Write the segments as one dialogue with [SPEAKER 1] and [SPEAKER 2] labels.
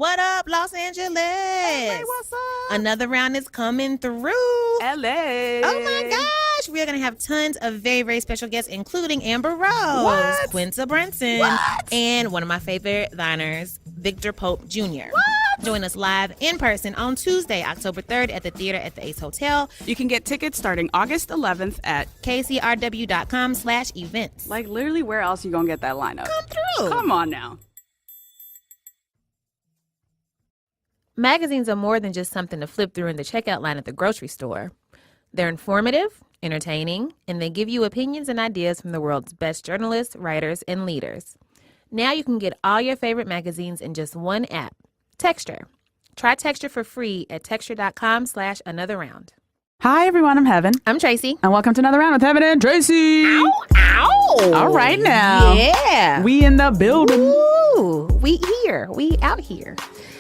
[SPEAKER 1] What up, Los Angeles?
[SPEAKER 2] Hey, what's up?
[SPEAKER 1] Another round is coming through.
[SPEAKER 2] LA.
[SPEAKER 1] Oh my gosh. We're going to have tons of very, very special guests, including Amber Rose, Quinta Brunson, and one of my favorite diners, Victor Pope Jr. Join us live in person on Tuesday, October 3rd at the theater at the Ace Hotel.
[SPEAKER 2] You can get tickets starting August 11th at
[SPEAKER 1] kcrw.com/events.
[SPEAKER 2] Like, literally, where else are you going to get that lineup?
[SPEAKER 1] Come through.
[SPEAKER 2] Come on now.
[SPEAKER 1] Magazines are more than just something to flip through in the checkout line at the grocery store. They're informative, entertaining, and they give you opinions and ideas from the world's best journalists, writers, and leaders. Now you can get all your favorite magazines in just one app, Texture. Try Texture for free at texture.com/anotherround.
[SPEAKER 2] Hi, everyone. I'm Heben.
[SPEAKER 1] I'm Tracy.
[SPEAKER 2] And welcome to Another Round with Heben and Tracy.
[SPEAKER 1] Ow, ow.
[SPEAKER 2] All right now.
[SPEAKER 1] Yeah.
[SPEAKER 2] We in the building.
[SPEAKER 1] Ooh, we here. We out here.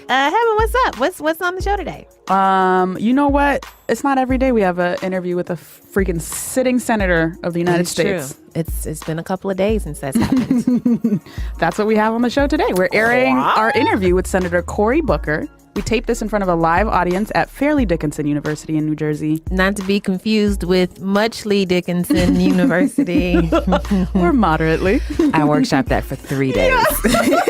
[SPEAKER 1] Heben, what's up? What's on the show today?
[SPEAKER 2] You know what? It's not every day we have an interview with a freaking sitting senator of the United States.
[SPEAKER 1] True. It's been a couple of days since that's happened.
[SPEAKER 2] That's what we have on the show today. We're airing our interview with Senator Cory Booker. We taped this in front of a live audience at Fairleigh Dickinson University in New Jersey.
[SPEAKER 1] Not to be confused with Muchley Dickinson University.
[SPEAKER 2] Or moderately.
[SPEAKER 1] I workshopped that for 3 days.
[SPEAKER 2] Yeah.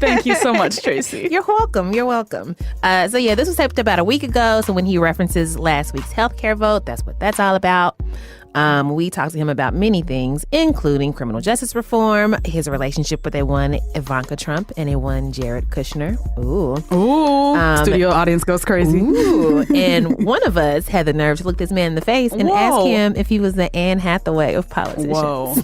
[SPEAKER 2] Thank you so much, Tracy.
[SPEAKER 1] You're welcome. You're welcome. So yeah, this was taped about a week ago. So when he references last week's healthcare vote, that's what that's all about. We talked to him about many things, including criminal justice reform, his relationship with a one Ivanka Trump and a one Jared Kushner. Ooh.
[SPEAKER 2] Studio audience goes crazy.
[SPEAKER 1] Ooh. And one of us had the nerve to look this man in the face and ask him if he was the Anne Hathaway of politicians.
[SPEAKER 2] Whoa.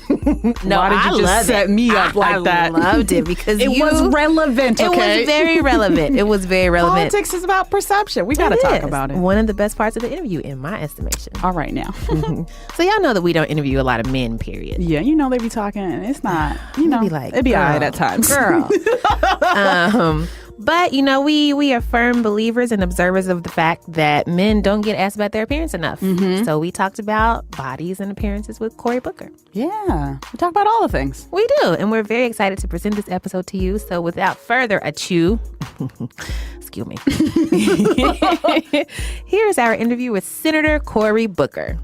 [SPEAKER 1] No,
[SPEAKER 2] why did you just set me up like that?
[SPEAKER 1] I loved it because
[SPEAKER 2] it was relevant, okay?
[SPEAKER 1] It was very relevant. It was very relevant.
[SPEAKER 2] Politics is about perception. We got to talk about it.
[SPEAKER 1] One of the best parts of the interview, in my estimation.
[SPEAKER 2] All right now.
[SPEAKER 1] So y'all know that we don't interview a lot of men, period.
[SPEAKER 2] Yeah, you know they be talking. It's not, you know, it'd be all right at times.
[SPEAKER 1] Girl. But, you know, we are firm believers and observers of the fact that men don't get asked about their appearance enough. Mm-hmm. So we talked about bodies and appearances with Cory Booker.
[SPEAKER 2] Yeah, we talk about all the things.
[SPEAKER 1] We do. And we're very excited to present this episode to you. So without further ado, excuse me. Here's our interview with Senator Cory Booker.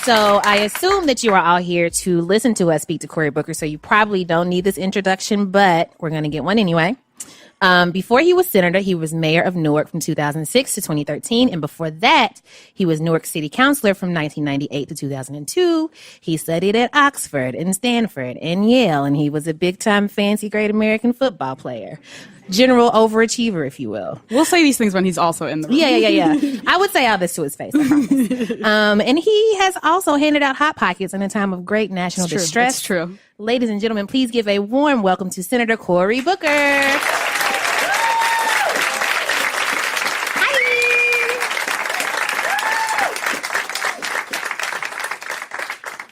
[SPEAKER 1] So I assume that you are all here to listen to us speak to Cory Booker, so you probably don't need this introduction, but we're going to get one anyway. Before he was senator, he was mayor of Newark from 2006 to 2013. And before that, he was Newark city councilor from 1998 to 2002. He studied at Oxford and Stanford and Yale, and he was a big-time fancy great American football player. General overachiever, if you will.
[SPEAKER 2] We'll say these things when he's also in the room.
[SPEAKER 1] Yeah. I would say all this to his face, I promise. And he has also handed out Hot Pockets in a time of great national distress.
[SPEAKER 2] It's true.
[SPEAKER 1] Ladies and gentlemen, please give a warm welcome to Senator Cory Booker.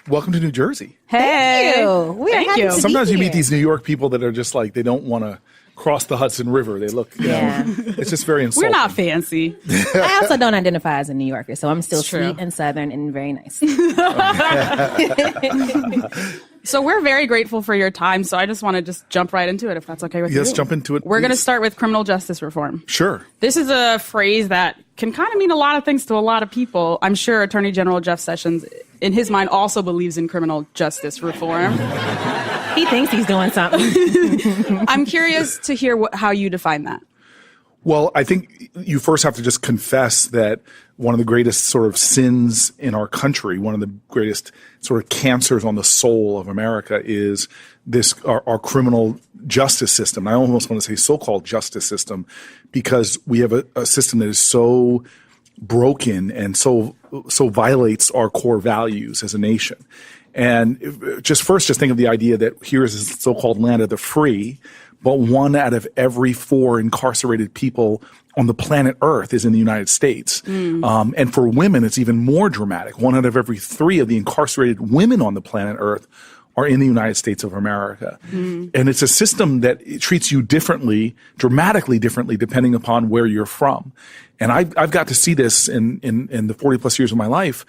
[SPEAKER 3] Welcome to New Jersey.
[SPEAKER 2] Hey.
[SPEAKER 1] Thank you. We are happy to be
[SPEAKER 3] Sometimes you
[SPEAKER 1] here.
[SPEAKER 3] meet these New York people that are just like, they don't want to cross the Hudson River. They look, you know, it's just very insulting.
[SPEAKER 2] We're not fancy.
[SPEAKER 1] I also don't identify as a New Yorker, so I'm still sweet and Southern and very nice.
[SPEAKER 2] So we're very grateful for your time. So I just want to jump right into it, if that's okay with you.
[SPEAKER 3] Yes, jump into it.
[SPEAKER 2] We're going to start with criminal justice reform.
[SPEAKER 3] Sure.
[SPEAKER 2] This is a phrase that can kind of mean a lot of things to a lot of people. I'm sure Attorney General Jeff Sessions, in his mind, also believes in criminal justice reform.
[SPEAKER 1] He thinks he's doing something.
[SPEAKER 2] I'm curious to hear how you define that.
[SPEAKER 3] Well, I think you first have to just confess that one of the greatest sort of sins in our country, one of the greatest sort of cancers on the soul of America is this, our criminal justice system. I almost want to say so-called justice system, because we have a system that is so broken and so violates our core values as a nation. And just think of the idea that here is this so-called land of the free, but 1 out of every 4 incarcerated people on the planet Earth is in the United States. And for women, it's even more dramatic. 1 out of every 3 of the incarcerated women on the planet Earth are in the United States of America. And it's a system that treats you differently, dramatically differently, depending upon where you're from. And I've got to see this in the 40 plus years of my life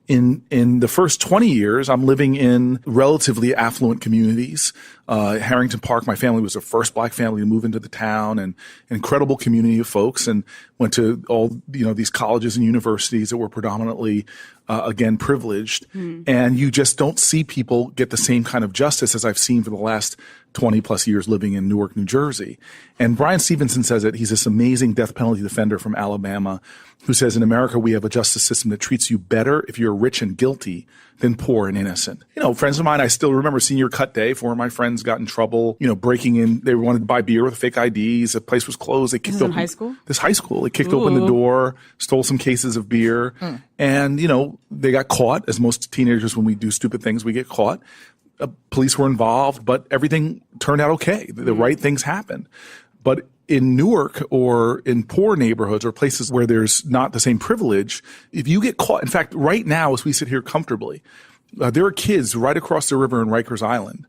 [SPEAKER 3] In the first 20 years, I'm living in relatively affluent communities. Harrington Park, my family was the first black family to move into the town, and an incredible community of folks, and went to all, these colleges and universities that were predominantly, again, privileged. And you just don't see people get the same kind of justice as I've seen for the last 20 plus years living in Newark, New Jersey. And Brian Stevenson says it. He's this amazing death penalty defender from Alabama who says, in America, we have a justice system that treats you better if you're rich and guilty than poor and innocent. Friends of mine, I still remember senior cut day. 4 of my friends got in trouble, breaking in. They wanted to buy beer with fake IDs. The place was closed. They kicked open
[SPEAKER 2] high school?
[SPEAKER 3] This high school. They kicked open the door, stole some cases of beer. And, they got caught, as most teenagers, when we do stupid things, we get caught. Police were involved, but everything turned out okay. The right things happened. But in Newark or in poor neighborhoods or places where there's not the same privilege, if you get caught, in fact, right now as we sit here comfortably, there are kids right across the river in Rikers Island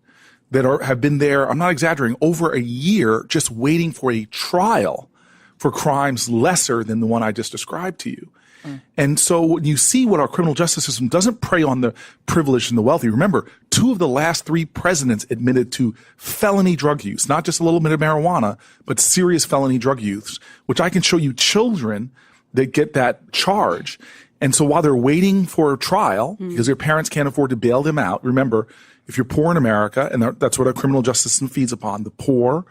[SPEAKER 3] that have been there, I'm not exaggerating, over a year just waiting for a trial for crimes lesser than the one I just described to you. And so when you see what our criminal justice system doesn't prey on the privileged and the wealthy. Remember, 2 of the last 3 presidents admitted to felony drug use, not just a little bit of marijuana, but serious felony drug use, which I can show you children that get that charge. And so while they're waiting for a trial, because their parents can't afford to bail them out, remember, if you're poor in America, and that's what our criminal justice system feeds upon, the poor,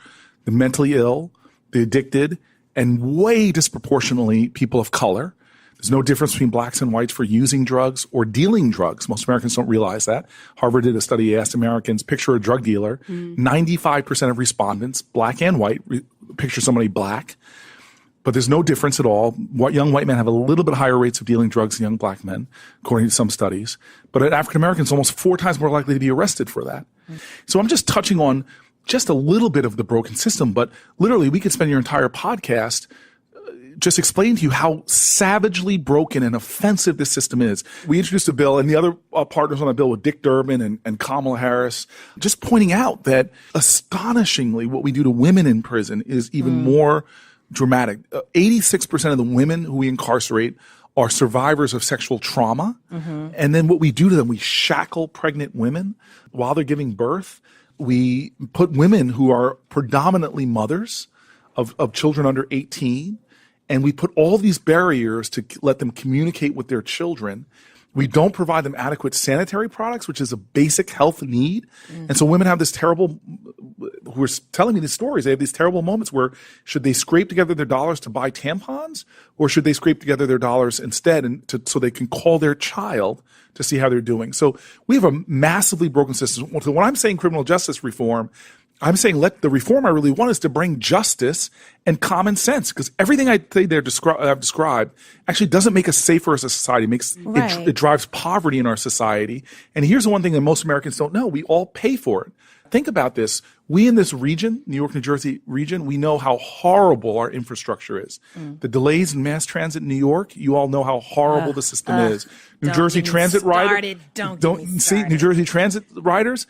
[SPEAKER 3] the mentally ill, the addicted, and way disproportionately people of color. There's no difference between blacks and whites for using drugs or dealing drugs. Most Americans don't realize that. Harvard did a study, asked Americans, picture a drug dealer. 95% of respondents, black and white, picture somebody black. But there's no difference at all. Young white men have a little bit higher rates of dealing drugs than young black men, according to some studies. But African Americans, almost 4 times more likely to be arrested for that. So I'm just touching on just a little bit of the broken system, but literally we could spend your entire podcast just explain to you how savagely broken and offensive this system is. We introduced a bill, and the other partners on the bill were Dick Durbin and Kamala Harris, just pointing out that astonishingly what we do to women in prison is even more dramatic. 86% of the women who we incarcerate are survivors of sexual trauma. And then what we do to them, we shackle pregnant women while they're giving birth. We put women who are predominantly mothers of children under 18, and we put all these barriers to let them communicate with their children. We don't provide them adequate sanitary products, which is a basic health need. And so women have this terrible, who are telling me these stories, they have these terrible moments where should they scrape together their dollars to buy tampons, or should they scrape together their dollars instead so they can call their child to see how they're doing. So we have a massively broken system. So when I'm saying criminal justice reform, I'm saying the reform I really want is to bring justice and common sense, because everything I've described actually doesn't make us safer as a society. It drives poverty in our society. And here's the one thing that most Americans don't know. We all pay for it. Think about this. We in this region, New York, New Jersey region, we know how horrible our infrastructure is. The delays in mass transit in New York, you all know how horrible the system is. New Jersey transit riders, New Jersey transit riders,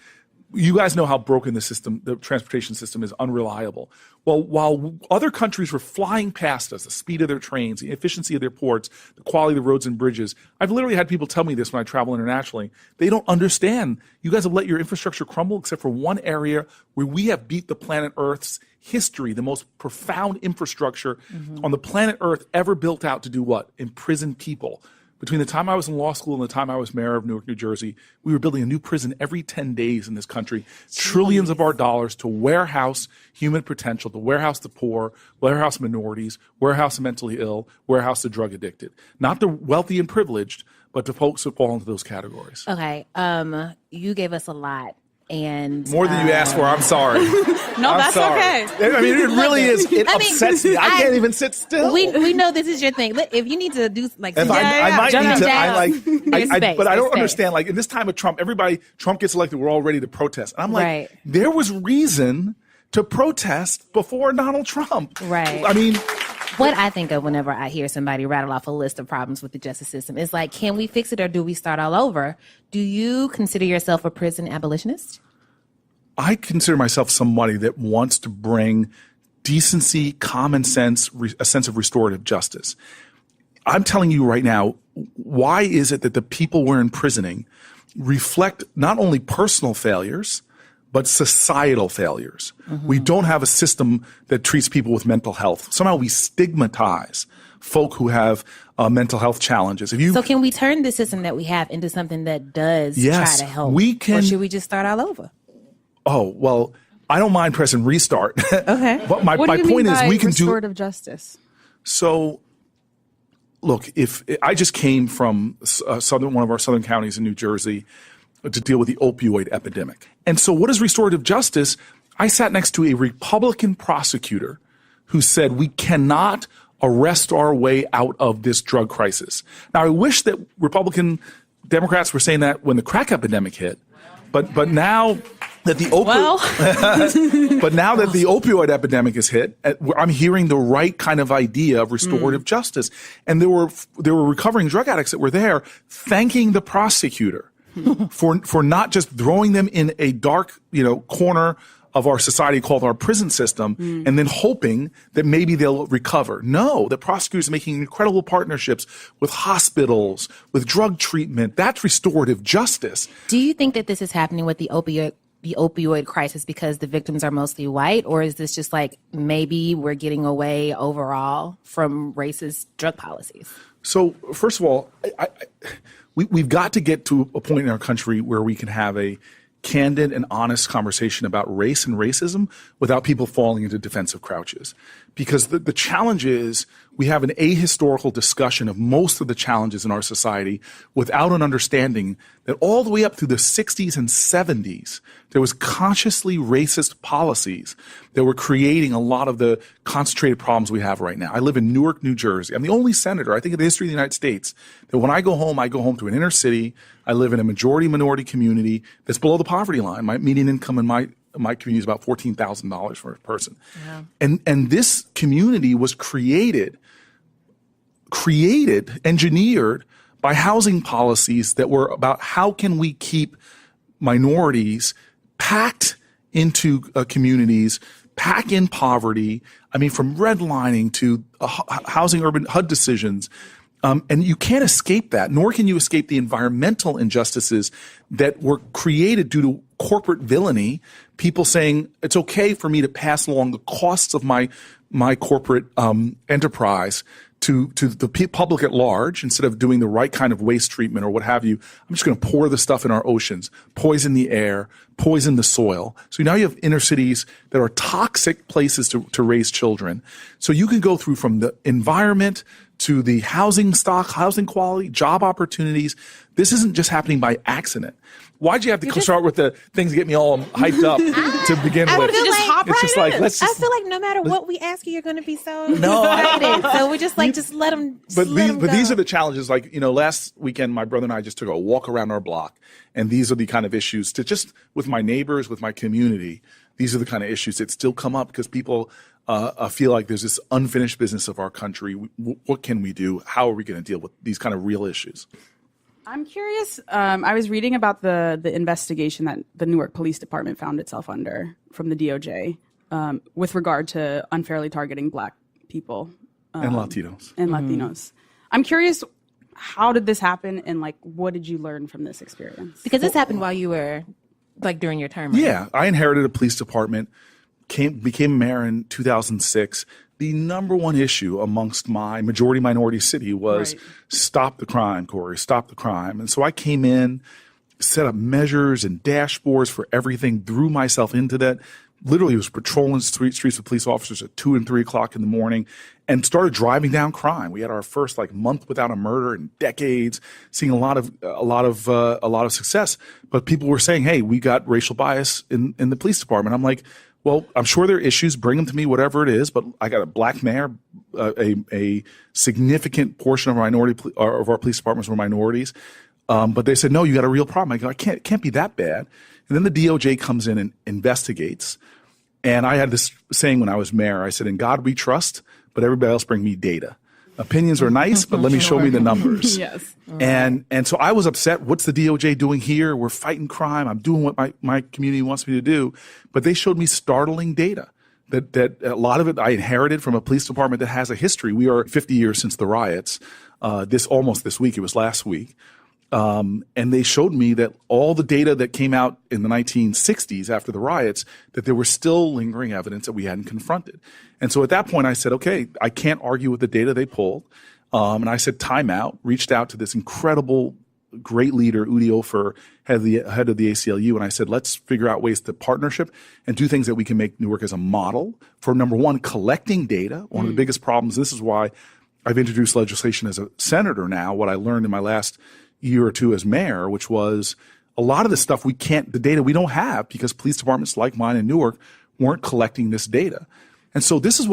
[SPEAKER 3] you guys know how broken the transportation system is, unreliable. Well, while other countries were flying past us, the speed of their trains, the efficiency of their ports, the quality of the roads and bridges, I've literally had people tell me this when I travel internationally. They don't understand. You guys have let your infrastructure crumble except for one area where we have beat the planet Earth's history, the most profound infrastructure on the planet Earth ever built out to do what? Imprison people. Between the time I was in law school and the time I was mayor of Newark, New Jersey, we were building a new prison every 10 days in this country. Trillions of our dollars to warehouse human potential, to warehouse the poor, warehouse minorities, warehouse the mentally ill, warehouse the drug addicted. Not the wealthy and privileged, but the folks that fall into those categories.
[SPEAKER 1] Okay. You gave us a lot. And
[SPEAKER 3] more than you asked for. I'm sorry.
[SPEAKER 2] No, that's
[SPEAKER 3] sorry.
[SPEAKER 2] okay.
[SPEAKER 3] I mean, it really is. It upsets me. I can't even sit still.
[SPEAKER 1] We know this is your thing. If you need to do like,
[SPEAKER 3] I might need to. But I don't understand. Like in this time of Trump, Trump gets elected. We're all ready to protest. And I'm like, there was reason to protest before Donald Trump.
[SPEAKER 1] Right.
[SPEAKER 3] I mean.
[SPEAKER 1] What I think of whenever I hear somebody rattle off a list of problems with the justice system is like, can we fix it or do we start all over? Do you consider yourself a prison abolitionist?
[SPEAKER 3] I consider myself somebody that wants to bring decency, common sense, a sense of restorative justice. I'm telling you right now, why is it that the people we're imprisoning reflect not only personal failures, but societal failures? We don't have a system that treats people with mental health. Somehow we stigmatize folk who have mental health challenges.
[SPEAKER 1] So can we turn the system that we have into something that does try to help?
[SPEAKER 3] We can.
[SPEAKER 1] Or should we just start all over?
[SPEAKER 3] Oh, well, I don't mind pressing restart.
[SPEAKER 1] Okay.
[SPEAKER 3] But my
[SPEAKER 2] What do you
[SPEAKER 3] point
[SPEAKER 2] mean
[SPEAKER 3] is
[SPEAKER 2] by
[SPEAKER 3] we can
[SPEAKER 2] restorative justice?
[SPEAKER 3] So, look, if I just came from one of our southern counties in New Jersey to deal with the opioid epidemic. And so what is restorative justice? I sat next to a Republican prosecutor who said we cannot arrest our way out of this drug crisis. Now, I wish that Republican Democrats were saying that when the crack epidemic hit, but now that the but now that the opioid epidemic has hit, I'm hearing the right kind of idea of restorative justice. And there were recovering drug addicts that were there thanking the prosecutor for not just throwing them in a dark, corner of our society called our prison system and then hoping that maybe they'll recover. No, the prosecutors are making incredible partnerships with hospitals, with drug treatment. That's restorative justice.
[SPEAKER 1] Do you think that this is happening with the opioid crisis because the victims are mostly white, or is this just like maybe we're getting away overall from racist drug policies?
[SPEAKER 3] So first of all, we've got to get to a point in our country where we can have a candid and honest conversation about race and racism without people falling into defensive crouches. Because the challenge is we have an ahistorical discussion of most of the challenges in our society without an understanding that all the way up through the 60s and 70s, there was consciously racist policies that were creating a lot of the concentrated problems we have right now. I live in Newark, New Jersey. I'm the only senator, I think, in the history of the United States that when I go home to an inner city. I live in a majority-minority community that's below the poverty line. My median income in my community is about $14,000 for a person. Yeah. And this community was engineered by housing policies that were about how can we keep minorities packed into communities, packed in poverty. I mean, from redlining to housing urban HUD decisions. And you can't escape that, nor can you escape the environmental injustices that were created due to corporate villainy, people saying it's okay for me to pass along the costs of my corporate enterprise to the public at large instead of doing the right kind of waste treatment or what have you. I'm just going to pour the stuff in our oceans, poison the air, poison the soil. So now you have inner cities that are toxic places to raise children. So you can go through from the environment to the housing stock, housing quality, job opportunities. This isn't just happening by accident. Why'd you have to start with the things that get me all hyped up to begin with?
[SPEAKER 1] I feel like no matter what we ask you, you're going to be so excited. So we just let them.
[SPEAKER 3] But these are the challenges. Like, last weekend, my brother and I just took a walk around our block, and these are the kind of issues with my neighbors, with my community. These are the kind of issues that still come up because people feel like there's this unfinished business of our country. What can we do? How are we going to deal with these kind of real issues?
[SPEAKER 2] I'm curious. I was reading about the investigation that the Newark Police Department found itself under from the DOJ with regard to unfairly targeting Black people
[SPEAKER 3] and Latinos.
[SPEAKER 2] Latinos. I'm curious, how did this happen, and what did you learn from this experience?
[SPEAKER 1] Because this happened while you were during your term. Right?
[SPEAKER 3] Yeah, I inherited a police department. Became mayor in 2006. The number one issue amongst my majority-minority city was stop the crime, Cory, stop the crime. And so I came in, set up measures and dashboards for everything, threw myself into that. Literally was patrolling streets with police officers at 2 and 3 o'clock in the morning and started driving down crime. We had our first month without a murder in decades, seeing a lot of success. But people were saying, hey, we got racial bias in the police department. I'm like, well, I'm sure there are issues. Bring them to me, whatever it is. But I got a Black mayor. A significant portion of our police departments were minorities. But they said, no, you got a real problem. I go, it can't be that bad. And then the DOJ comes in and investigates. And I had this saying when I was mayor. I said, in God we trust, but everybody else bring me data. Opinions are nice, but let me show me the numbers.
[SPEAKER 2] Yes.
[SPEAKER 3] And so I was upset. What's the DOJ doing here? We're fighting crime. I'm doing what my community wants me to do. But they showed me startling data that a lot of it I inherited from a police department that has a history. We are 50 years since the riots. this week. It was last week. And they showed me that all the data that came out in the 1960s after the riots, that there was still lingering evidence that we hadn't confronted. And so at that point I said, okay, I can't argue with the data they pulled. And I said, time out, reached out to this incredible, great leader, Udi Ofer, head of the ACLU. And I said, let's figure out ways to partnership and do things that we can make Newark as a model for, number one, collecting data. One of the biggest problems, this is why I've introduced legislation as a senator now, what I learned in my last year or two as mayor, which was a lot of the stuff the data we don't have because police departments like mine in Newark weren't collecting this data. And so this is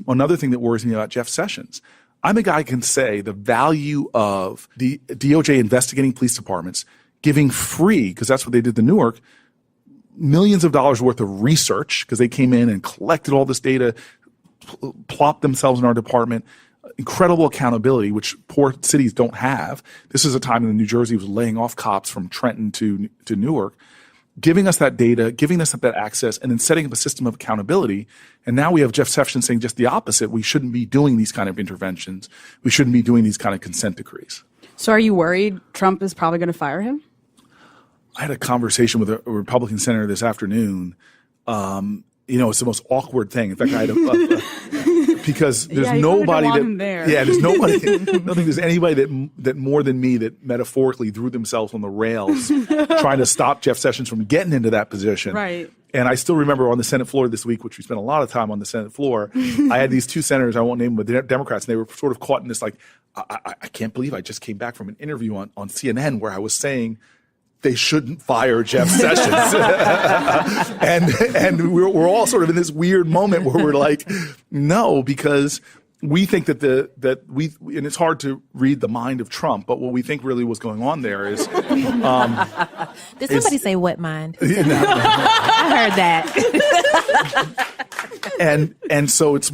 [SPEAKER 3] another thing that worries me about Jeff Sessions. I'm a guy who can say the value of the DOJ investigating police departments, giving free, because that's what they did to Newark, millions of dollars worth of research, because they came in and collected all this data, plopped themselves in our department, incredible accountability, which poor cities don't have. This is a time when New Jersey was laying off cops from Trenton to Newark, giving us that data, giving us that access, and then setting up a system of accountability. And now we have Jeff Sessions saying just the opposite. We shouldn't be doing these kind of interventions. We shouldn't be doing these kind of consent decrees.
[SPEAKER 2] So are you worried Trump is probably going to fire him?
[SPEAKER 3] I had a conversation with a Republican senator this afternoon. It's the most awkward thing. In fact, I had because there's nobody there's nobody. I don't think there's anybody that more than me that metaphorically threw themselves on the rails trying to stop Jeff Sessions from getting into that position.
[SPEAKER 2] Right.
[SPEAKER 3] And I still remember on the Senate floor this week, which we spent a lot of time on the Senate floor, I had these two senators, I won't name them, but they're Democrats, and they were sort of caught in this I can't believe I just came back from an interview on CNN where I was saying they shouldn't fire Jeff Sessions. and we're all sort of in this weird moment where we're like, no, because we think that and it's hard to read the mind of Trump, but what we think really was going on there is.
[SPEAKER 1] Did somebody say what mind? I heard that.
[SPEAKER 3] and so it's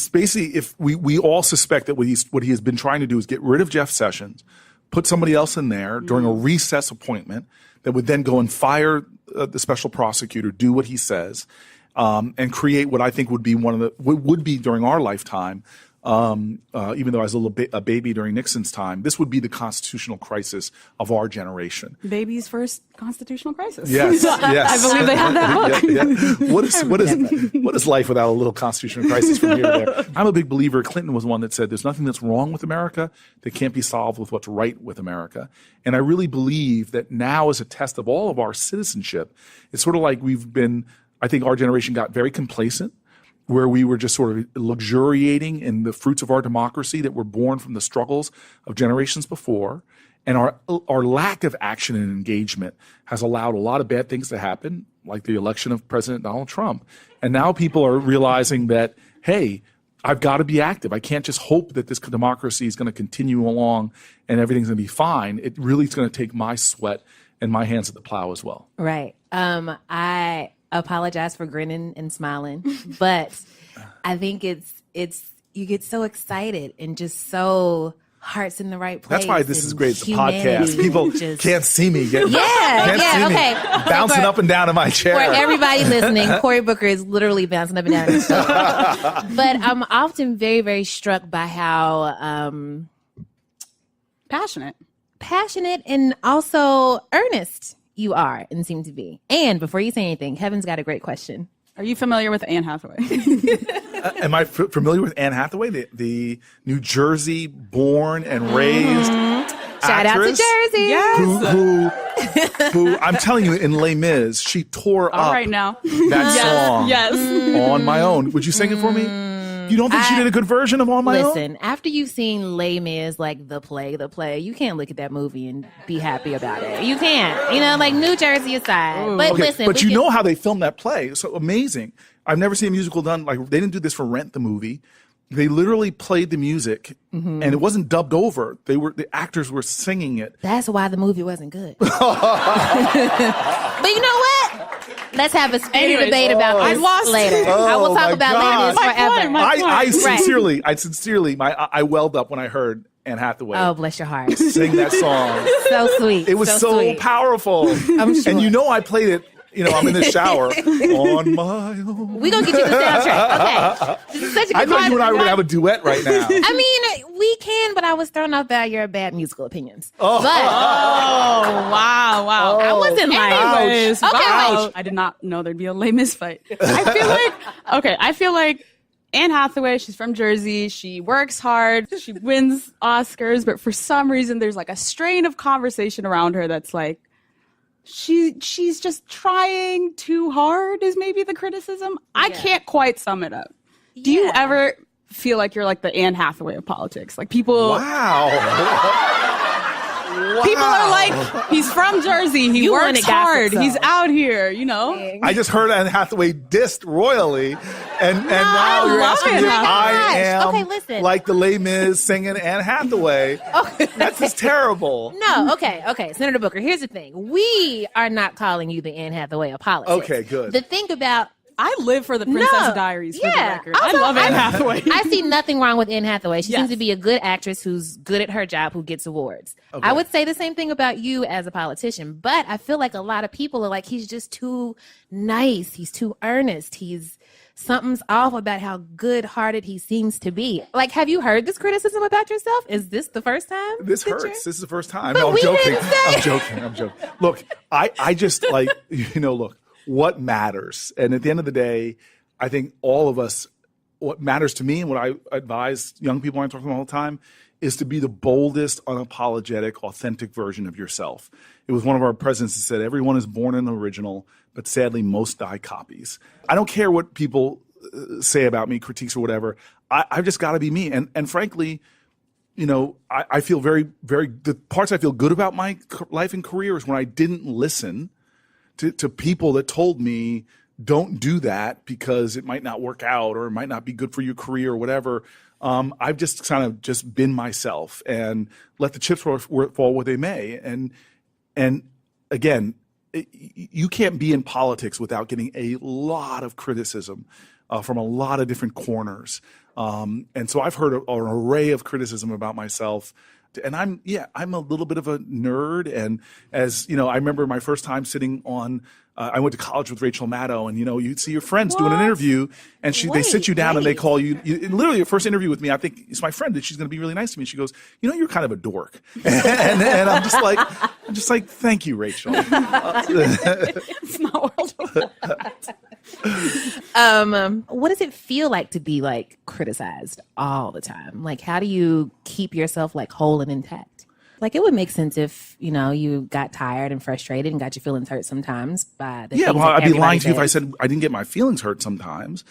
[SPEAKER 3] basically if we all suspect that what he has been trying to do is get rid of Jeff Sessions, put somebody else in there during a recess appointment that would then go and fire the special prosecutor, do what he says, and create what I think would be would be during our lifetime, even though I was a baby during Nixon's time, this would be the constitutional crisis of our generation.
[SPEAKER 2] Baby's first constitutional crisis.
[SPEAKER 3] Yes, yes.
[SPEAKER 2] I believe they have that book.
[SPEAKER 3] Yeah. What is life without a little constitutional crisis from here to there? I'm a big believer. Clinton was one that said there's nothing that's wrong with America that can't be solved with what's right with America. And I really believe that now is a test of all of our citizenship. It's sort of like I think our generation got very complacent, where we were just sort of luxuriating in the fruits of our democracy that were born from the struggles of generations before. And our lack of action and engagement has allowed a lot of bad things to happen, like the election of President Donald Trump. And now people are realizing that, hey, I've got to be active. I can't just hope that this democracy is going to continue along and everything's going to be fine. It really is going to take my sweat and my hands at the plow as well.
[SPEAKER 1] Right. I apologize for grinning and smiling, but I think it's you get so excited and just so heart's in the right place.
[SPEAKER 3] That's why this is great. It's a podcast. People can't see me.
[SPEAKER 1] Okay.
[SPEAKER 3] Bouncing up and down in my chair.
[SPEAKER 1] For everybody listening, Cory Booker is literally bouncing up and down in his chair. But I'm often very, very struck by how
[SPEAKER 2] passionate
[SPEAKER 1] and also earnest you are and seem to be. And before you say anything, Heben's got a great question.
[SPEAKER 2] Are you familiar with Anne Hathaway?
[SPEAKER 3] Am I familiar with Anne Hathaway, the New Jersey born and raised
[SPEAKER 1] Shout out to Jersey.
[SPEAKER 2] Yes.
[SPEAKER 3] Who I'm telling you, in Les Mis, she tore up
[SPEAKER 2] right now.
[SPEAKER 3] that song
[SPEAKER 2] Yes.
[SPEAKER 3] On My Own. Would you sing it for me? You don't think she did a good version of On My Own?
[SPEAKER 1] Listen, after you've seen Les Mis, like the play, you can't look at that movie and be happy about it. You can't. Like New Jersey aside. But listen.
[SPEAKER 3] But you know how they filmed that play. So amazing. I've never seen a musical done like they didn't do this for Rent the movie. They literally played the music and it wasn't dubbed over. The actors were singing it.
[SPEAKER 1] That's why the movie wasn't good. But you know what? Let's have a spirited debate about this later. I will talk about Les Mis forever.
[SPEAKER 3] I sincerely, I welled up when I heard Anne Hathaway.
[SPEAKER 1] Oh, bless your heart.
[SPEAKER 3] Sing that song.
[SPEAKER 1] So sweet.
[SPEAKER 3] It was so
[SPEAKER 1] sweet.
[SPEAKER 3] Powerful.
[SPEAKER 1] I'm sure.
[SPEAKER 3] And I played it, I'm in the shower on my own.
[SPEAKER 1] We're going to get you the soundtrack. Okay. This is such a good
[SPEAKER 3] I thought you and I were going to have a duet right now.
[SPEAKER 1] I mean, we can, but I was thrown off by your bad musical opinions.
[SPEAKER 3] Oh.
[SPEAKER 1] But,
[SPEAKER 2] wow.
[SPEAKER 1] I wasn't like,
[SPEAKER 2] Anyways,
[SPEAKER 1] okay,
[SPEAKER 2] wow. I did not know there'd be a Les Mis fight. I feel like Anne Hathaway, she's from Jersey. She works hard. She wins Oscars, but for some reason, there's like a strain of conversation around her that's like, she's just trying too hard is maybe the criticism. I can't quite sum it up. Do you ever feel like you're like the Anne Hathaway of politics? Like people...
[SPEAKER 3] Wow.
[SPEAKER 2] People are like, he's from Jersey. He works hard. He's out here,
[SPEAKER 3] I just heard Anne Hathaway dissed royally, and now you're asking me if I am like the Les Mis singing Anne Hathaway. That's just terrible.
[SPEAKER 1] No, okay. Senator Booker, here's the thing. We are not calling you the Anne Hathaway of politics.
[SPEAKER 3] Okay, good.
[SPEAKER 1] The thing about...
[SPEAKER 2] I live for the Princess Diaries, for the record. I love Anne Hathaway.
[SPEAKER 1] I see nothing wrong with Anne Hathaway. She seems to be a good actress who's good at her job, who gets awards. Okay. I would say the same thing about you as a politician, but I feel like a lot of people are like, he's just too nice. He's too earnest. Something's off about how good-hearted he seems to be. Like, have you heard this criticism about yourself? Is this the first time?
[SPEAKER 3] This hurts. This is the first time.
[SPEAKER 1] But
[SPEAKER 3] no,
[SPEAKER 1] I'm joking.
[SPEAKER 3] I'm joking. Look, I just like, look. What matters? And at the end of the day, I think all of us, what matters to me and what I advise young people when I talk to them all the time is to be the boldest, unapologetic, authentic version of yourself. It was one of our presidents that said, everyone is born an original, but sadly most die copies. I don't care what people say about me, critiques or whatever. I've just got to be me. And frankly, I feel very, very, the parts I feel good about my life and career is when I didn't listen to people that told me, don't do that because it might not work out or it might not be good for your career or whatever. I've just kind of just been myself and let the chips fall where they may. And again, you can't be in politics without getting a lot of criticism from a lot of different corners. And so I've heard an array of criticism about myself. And I'm a little bit of a nerd. And as I remember my first time sitting on, I went to college with Rachel Maddow, and you'd see your friends doing an interview, and they sit you down and they call you. Literally, your first interview with me, I think it's my friend, and she's going to be really nice to me. She goes, you're kind of a dork, and I'm just like, thank you, Rachel.
[SPEAKER 2] It's not world over that.
[SPEAKER 1] What does it feel like to be like criticized all the time? Like, how do you keep yourself like whole and intact? Like, it would make sense if, you got tired and frustrated and got your feelings hurt sometimes by the things
[SPEAKER 3] I'd be lying to you if I
[SPEAKER 1] says.
[SPEAKER 3] said I didn't get my feelings hurt sometimes.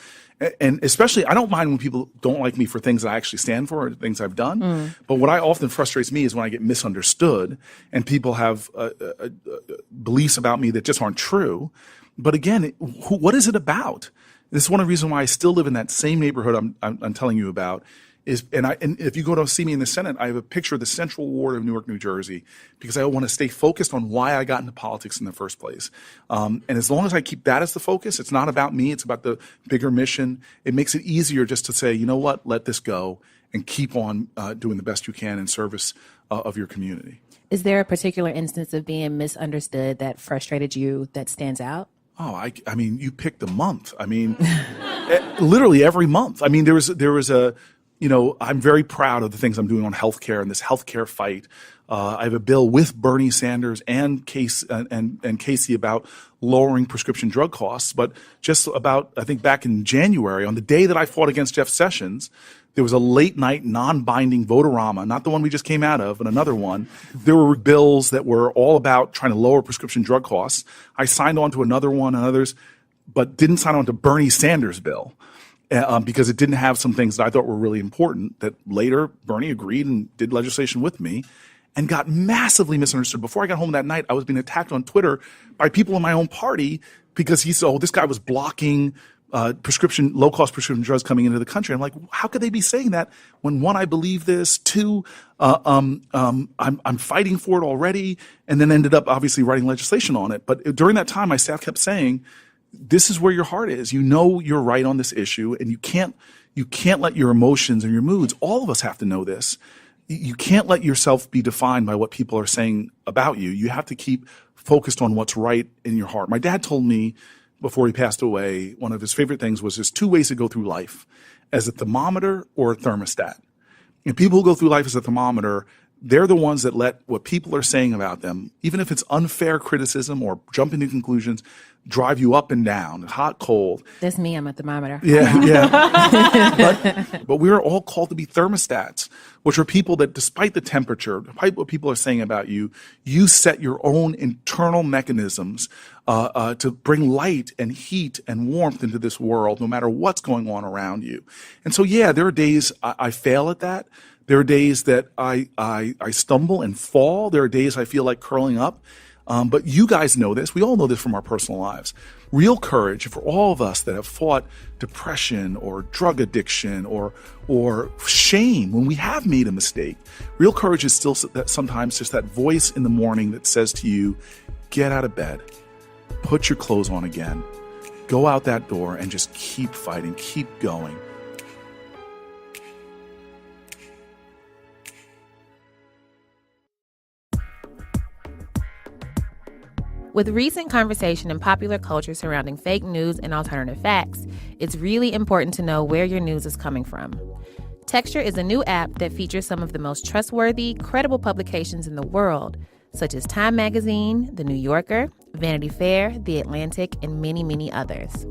[SPEAKER 3] And especially, I don't mind when people don't like me for things that I actually stand for or things I've done. But what often frustrates me is when I get misunderstood and people have beliefs about me that just aren't true. But again, what is it about? This is one of the reasons why I still live in that same neighborhood I'm telling you about. And if you go to see me in the Senate, I have a picture of the Central Ward of Newark, New Jersey, because I want to stay focused on why I got into politics in the first place. And as long as I keep that as the focus, it's not about me, it's about the bigger mission. It makes it easier just to say, you know what, let this go and keep on doing the best you can in service of your community.
[SPEAKER 1] Is there a particular instance of being misunderstood that frustrated you that stands out?
[SPEAKER 3] Oh, I mean, you picked the month. I mean, literally every month. I mean, there was a, I'm very proud of the things I'm doing on healthcare and this healthcare fight. I have a bill with Bernie Sanders and Casey about lowering prescription drug costs. But just about, I think back in January, on the day that I fought against Jeff Sessions, there was a late night non-binding vote-a-rama, not the one we just came out of, but another one. There were bills that were all about trying to lower prescription drug costs. I signed on to another one and others, but didn't sign on to Bernie Sanders' bill. Because it didn't have some things that I thought were really important that later Bernie agreed and did legislation with me and got massively misunderstood. Before I got home that night, I was being attacked on Twitter by people in my own party because he said, this guy was blocking low-cost prescription drugs coming into the country. I'm like, how could they be saying that when, one, I believe this, two, I'm fighting for it already, and then ended up obviously writing legislation on it. But during that time, my staff kept saying, this is where your heart is. You're right on this issue, and you can't let your emotions and your moods, all of us have to know this, you can't let yourself be defined by what people are saying about you. You have to keep focused on what's right in your heart. My dad told me before he passed away, one of his favorite things was there's two ways to go through life, as a thermometer or a thermostat. And people who go through life as a thermometer, they're the ones that let what people are saying about them, even if it's unfair criticism or jumping to conclusions, drive you up and down, hot, cold.
[SPEAKER 1] That's me. I'm a thermometer.
[SPEAKER 3] Yeah. But we're all called to be thermostats, which are people that, despite the temperature, despite what people are saying about you, you set your own internal mechanisms to bring light and heat and warmth into this world, no matter what's going on around you. And so, yeah, there are days I fail at that. There are days that I stumble and fall. There are days I feel like curling up. But you guys know this. We all know this from our personal lives. Real courage for all of us that have fought depression or drug addiction or shame when we have made a mistake. Real courage is still sometimes just that voice in the morning that says to you, get out of bed, put your clothes on again, go out that door and just keep fighting, keep going.
[SPEAKER 1] With recent conversation in popular culture surrounding fake news and alternative facts, it's really important to know where your news is coming from. Texture is a new app that features some of the most trustworthy, credible publications in the world, such as Time Magazine, The New Yorker, Vanity Fair, The Atlantic, and many, many others.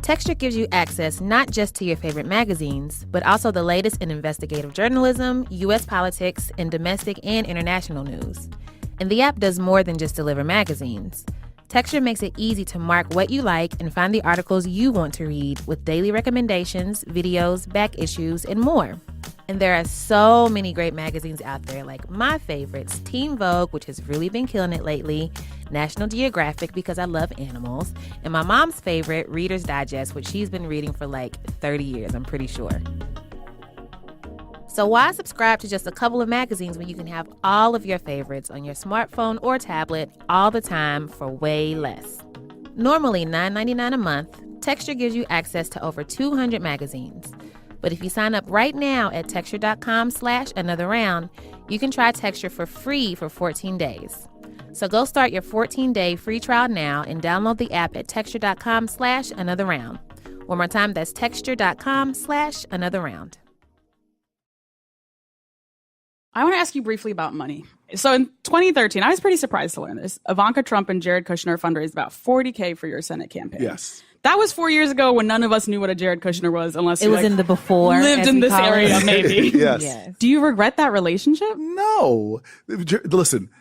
[SPEAKER 1] Texture gives you access not just to your favorite magazines, but also the latest in investigative journalism, U.S. politics, and domestic and international news. And the app does more than just deliver magazines. Texture makes it easy to mark what you like and find the articles you want to read with daily recommendations, videos, back issues, and more. And there are so many great magazines out there, like my favorites, Teen Vogue, which has really been killing it lately, National Geographic, because I love animals, and my mom's favorite, Reader's Digest, which she's been reading for like 30 years, I'm pretty sure. So why subscribe to just a couple of magazines when you can have all of your favorites on your smartphone or tablet all the time for way less? Normally $9.99 a month, Texture gives you access to over 200 magazines. But if you sign up right now at texture.com/anotherround, you can try Texture for free for 14 days. So go start your 14-day free trial now and download the app at texture.com/anotherround. One more time, that's texture.com/anotherround.
[SPEAKER 2] I want to ask you briefly about money. So in 2013, I was pretty surprised to learn this. Ivanka Trump and Jared Kushner fundraised about $40K for your Senate campaign.
[SPEAKER 3] Yes.
[SPEAKER 2] That was 4 years ago when none of us knew what a Jared Kushner was, unless
[SPEAKER 1] it was in the before.
[SPEAKER 2] Lived in this area, maybe.
[SPEAKER 3] Yes.
[SPEAKER 2] Do you regret that relationship?
[SPEAKER 3] No. Listen,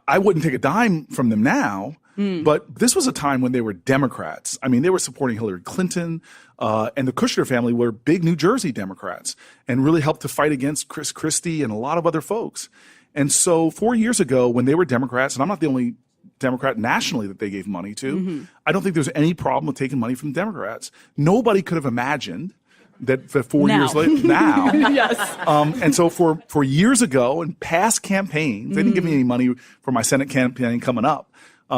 [SPEAKER 3] I wouldn't take a dime from them now. But this was a time when they were Democrats. I mean, they were supporting Hillary Clinton, and the Kushner family were big New Jersey Democrats and really helped to fight against Chris Christie and a lot of other folks. And so 4 years ago, when they were Democrats, and I'm not the only Democrat nationally that they gave money to, I don't think there's any problem with taking money from Democrats. Nobody could have imagined that for 4 years later, now.
[SPEAKER 2] Yes.
[SPEAKER 3] And so for years ago and past campaigns, they didn't give me any money for my Senate campaign coming up.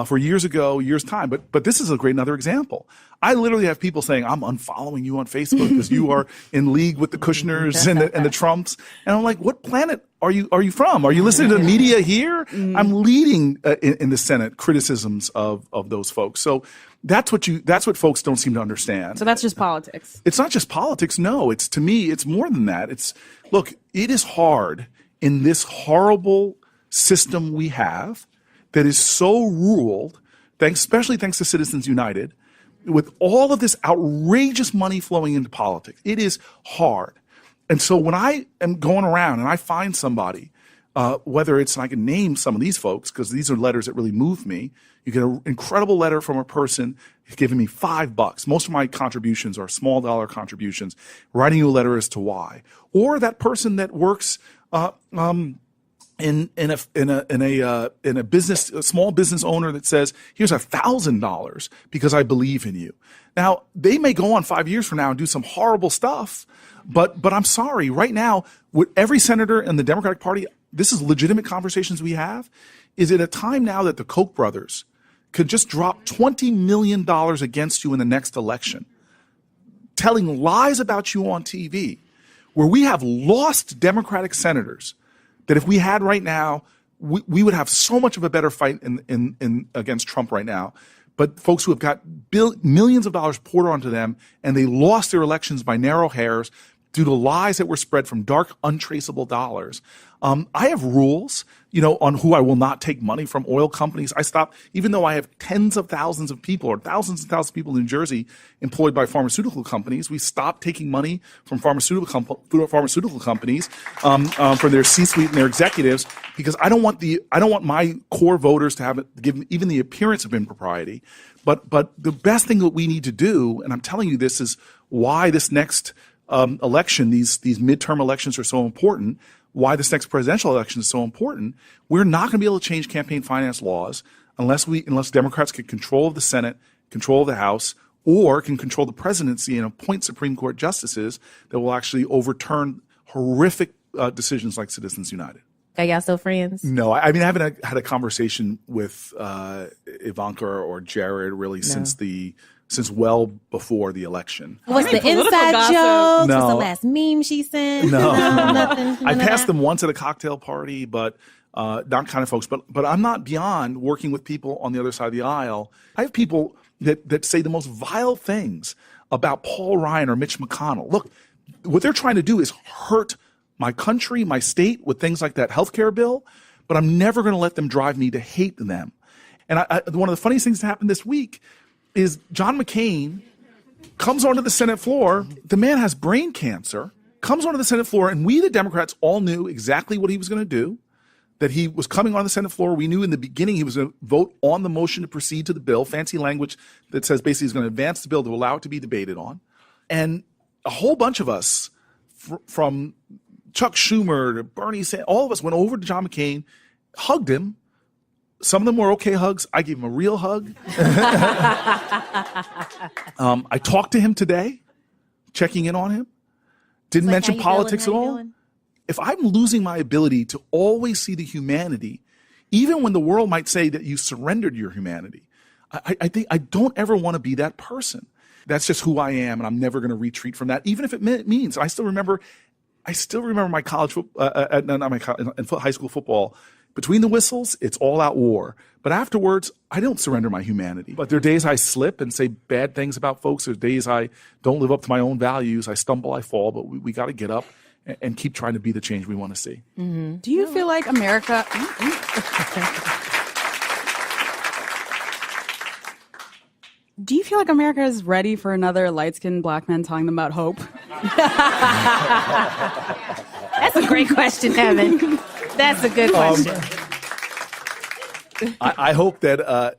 [SPEAKER 3] For years ago, years time. But this is a great another example. I literally have people saying, I'm unfollowing you on Facebook because you are in league with the Kushners and the Trumps. And I'm like, what planet are you from? Are you listening to the media here? I'm leading in the Senate criticisms of those folks. So that's what folks don't seem to understand.
[SPEAKER 2] So that's just politics.
[SPEAKER 3] It's not just politics. No, to me, it's more than that. Look, it is hard in this horrible system we have that is so ruled, especially thanks to Citizens United, with all of this outrageous money flowing into politics. It is hard. And so when I am going around and I find somebody, whether it's, and I can name some of these folks because these are letters that really move me. You get an incredible letter from a person giving me $5. Most of my contributions are small dollar contributions, writing you a letter as to why. Or that person that works in a business, a small business owner that says, here's $1,000 because I believe in you. Now, they may go on 5 years from now and do some horrible stuff, but I'm sorry, right now, with every senator in the Democratic Party, this is legitimate conversations we have, is it a time now that the Koch brothers could just drop $20 million against you in the next election, telling lies about you on TV, where we have lost Democratic senators that if we had right now, we would have so much of a better fight in against Trump right now. But folks who have got millions of dollars poured onto them, and they lost their elections by narrow hairs due to lies that were spread from dark, untraceable dollars. I have rules, on who I will not take money from oil companies. I stop, even though I have tens of thousands of people or thousands and thousands of people in New Jersey employed by pharmaceutical companies, we stopped taking money from pharmaceutical companies for their C-suite and their executives, because I don't want my core voters to give even the appearance of impropriety. But the best thing that we need to do, and I'm telling you this is why this next election, these midterm elections are so important, why this next presidential election is so important. We're not going to be able to change campaign finance laws unless Democrats get control of the Senate, control of the House, or can control the presidency and appoint Supreme Court justices that will actually overturn horrific decisions like Citizens United.
[SPEAKER 1] Are y'all still friends?
[SPEAKER 3] No, I haven't had a conversation with Ivanka or Jared really since well before the election.
[SPEAKER 1] What's the inside joke? What's the last meme she sent?
[SPEAKER 3] No.
[SPEAKER 1] Nothing.
[SPEAKER 3] I passed them once at a cocktail party, but not kind of folks. But I'm not beyond working with people on the other side of the aisle. I have people that say the most vile things about Paul Ryan or Mitch McConnell. Look, what they're trying to do is hurt my country, my state, with things like that healthcare bill, but I'm never going to let them drive me to hate them. And one of the funniest things that happened this week is John McCain comes onto the Senate floor. The man has brain cancer, comes onto the Senate floor, and we, the Democrats, all knew exactly what he was going to do, that he was coming on the Senate floor. We knew in the beginning he was going to vote on the motion to proceed to the bill, fancy language that says basically he's going to advance the bill to allow it to be debated on. And a whole bunch of us, from Chuck Schumer to Bernie Sanders, all of us went over to John McCain, hugged him. Some of them were okay hugs. I gave him a real hug. I talked to him today, checking in on him. Didn't mention politics at all. If I'm losing my ability to always see the humanity, even when the world might say that you surrendered your humanity, I think I don't ever want to be that person. That's just who I am, and I'm never going to retreat from that, even if it means. I still remember my college high school football. Between the whistles, it's all-out war. But afterwards, I don't surrender my humanity. But there are days I slip and say bad things about folks. There are days I don't live up to my own values. I stumble, I fall. But we got to get up and keep trying to be the change we want to see.
[SPEAKER 2] Mm-hmm. Do you feel like America... Do you feel like America is ready for another light-skinned black man telling them about hope?
[SPEAKER 1] That's a great question, Heben. That's a good question.
[SPEAKER 3] I hope that,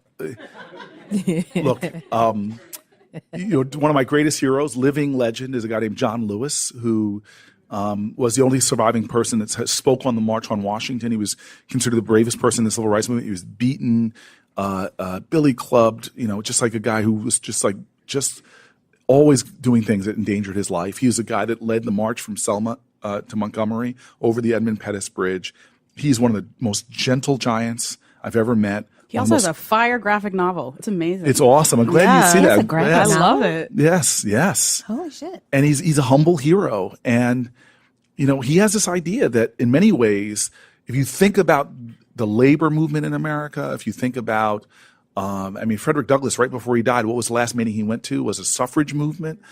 [SPEAKER 3] look, one of my greatest heroes, living legend, is a guy named John Lewis, who was the only surviving person that spoke on the March on Washington. He was considered the bravest person in the civil rights movement. He was beaten, billy clubbed, just like a guy who was just always doing things that endangered his life. He was a guy that led the march from Selma to Montgomery over the Edmund Pettus Bridge. He's one of the most gentle giants I've ever met.
[SPEAKER 2] He also has a fire graphic novel. It's amazing.
[SPEAKER 3] It's awesome. I'm glad you see that.
[SPEAKER 1] A graphic
[SPEAKER 2] I love it.
[SPEAKER 3] Yes.
[SPEAKER 1] Holy shit.
[SPEAKER 3] And he's a humble hero. And, he has this idea that in many ways, if you think about the labor movement in America, if you think about, Frederick Douglass, right before he died, what was the last meeting he went to? Was a suffrage movement,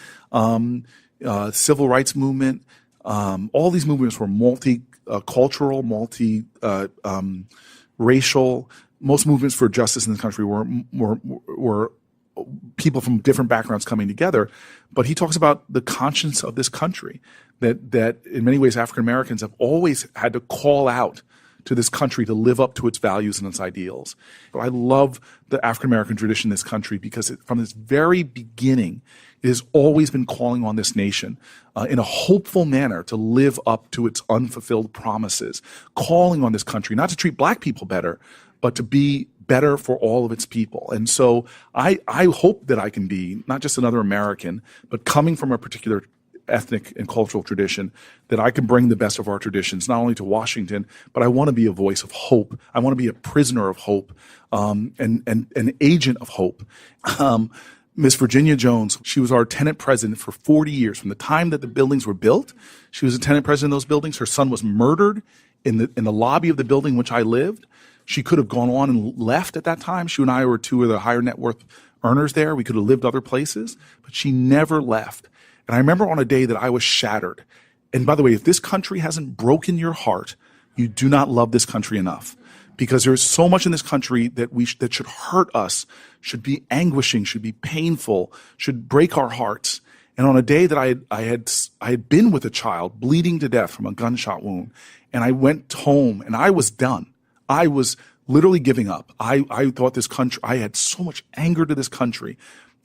[SPEAKER 3] civil rights movement. All these movements were multi-cultural, multi-racial. Most movements for justice in this country were people from different backgrounds coming together. But he talks about the conscience of this country, that in many ways African Americans have always had to call out to this country to live up to its values and its ideals. But I love the African American tradition in this country because from this very beginning, it has always been calling on this nation in a hopeful manner to live up to its unfulfilled promises, calling on this country not to treat black people better, but to be better for all of its people. And so I hope that I can be not just another American, but coming from a particular ethnic and cultural tradition, that I can bring the best of our traditions, not only to Washington, but I want to be a voice of hope. I want to be a prisoner of hope, and an agent of hope. Miss Virginia Jones, she was our tenant president for 40 years. From the time that the buildings were built, she was a tenant president of those buildings. Her son was murdered in the lobby of the building in which I lived. She could have gone on and left at that time. She and I were two of the higher net worth earners there. We could have lived other places, but she never left. And I remember on a day that I was shattered. And by the way, if this country hasn't broken your heart, you do not love this country enough. Because there's so much in this country that that should hurt us, should be anguishing, should be painful, should break our hearts. And on a day that I had been with a child bleeding to death from a gunshot wound, and I went home and I was done. I was literally giving up. I thought this country, I had so much anger to this country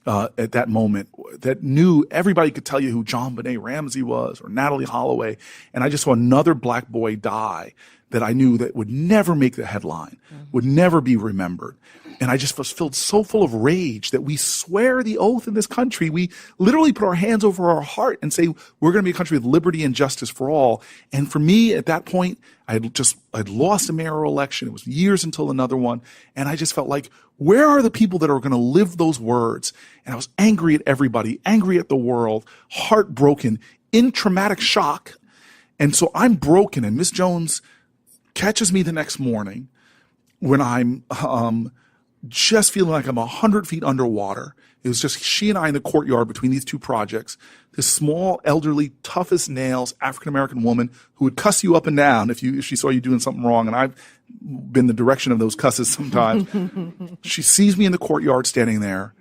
[SPEAKER 3] at that moment that knew everybody could tell you who John Benet Ramsey was or Natalie Holloway. And I just saw another black boy die that I knew that would never make the headline, would never be remembered. And I just was filled so full of rage that we swear the oath in this country. We literally put our hands over our heart and say, we're going to be a country with liberty and justice for all. And for me, at that point, I'd lost a mayoral election. It was years until another one. And I just felt like, where are the people that are going to live those words? And I was angry at everybody, angry at the world, heartbroken, in traumatic shock. And so I'm broken. And Miss Jones catches me the next morning when I'm just feeling like I'm 100 feet underwater. It was just she and I in the courtyard between these two projects. This small, elderly, tough as nails African-American woman who would cuss you up and down if she saw you doing something wrong. And I've been the direction of those cusses sometimes. She sees me in the courtyard standing there,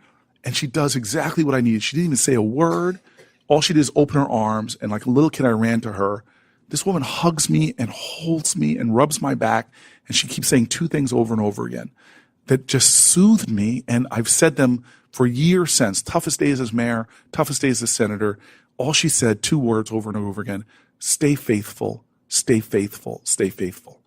[SPEAKER 3] and she does exactly what I needed. She didn't even say a word. All she did is open her arms, and like a little kid, I ran to her. This woman hugs me and holds me and rubs my back, and she keeps saying two things over and over again that just soothed me, and I've said them for years since. Toughest days as mayor, toughest days as senator. All she said, two words over and over again: stay faithful, stay faithful, stay faithful.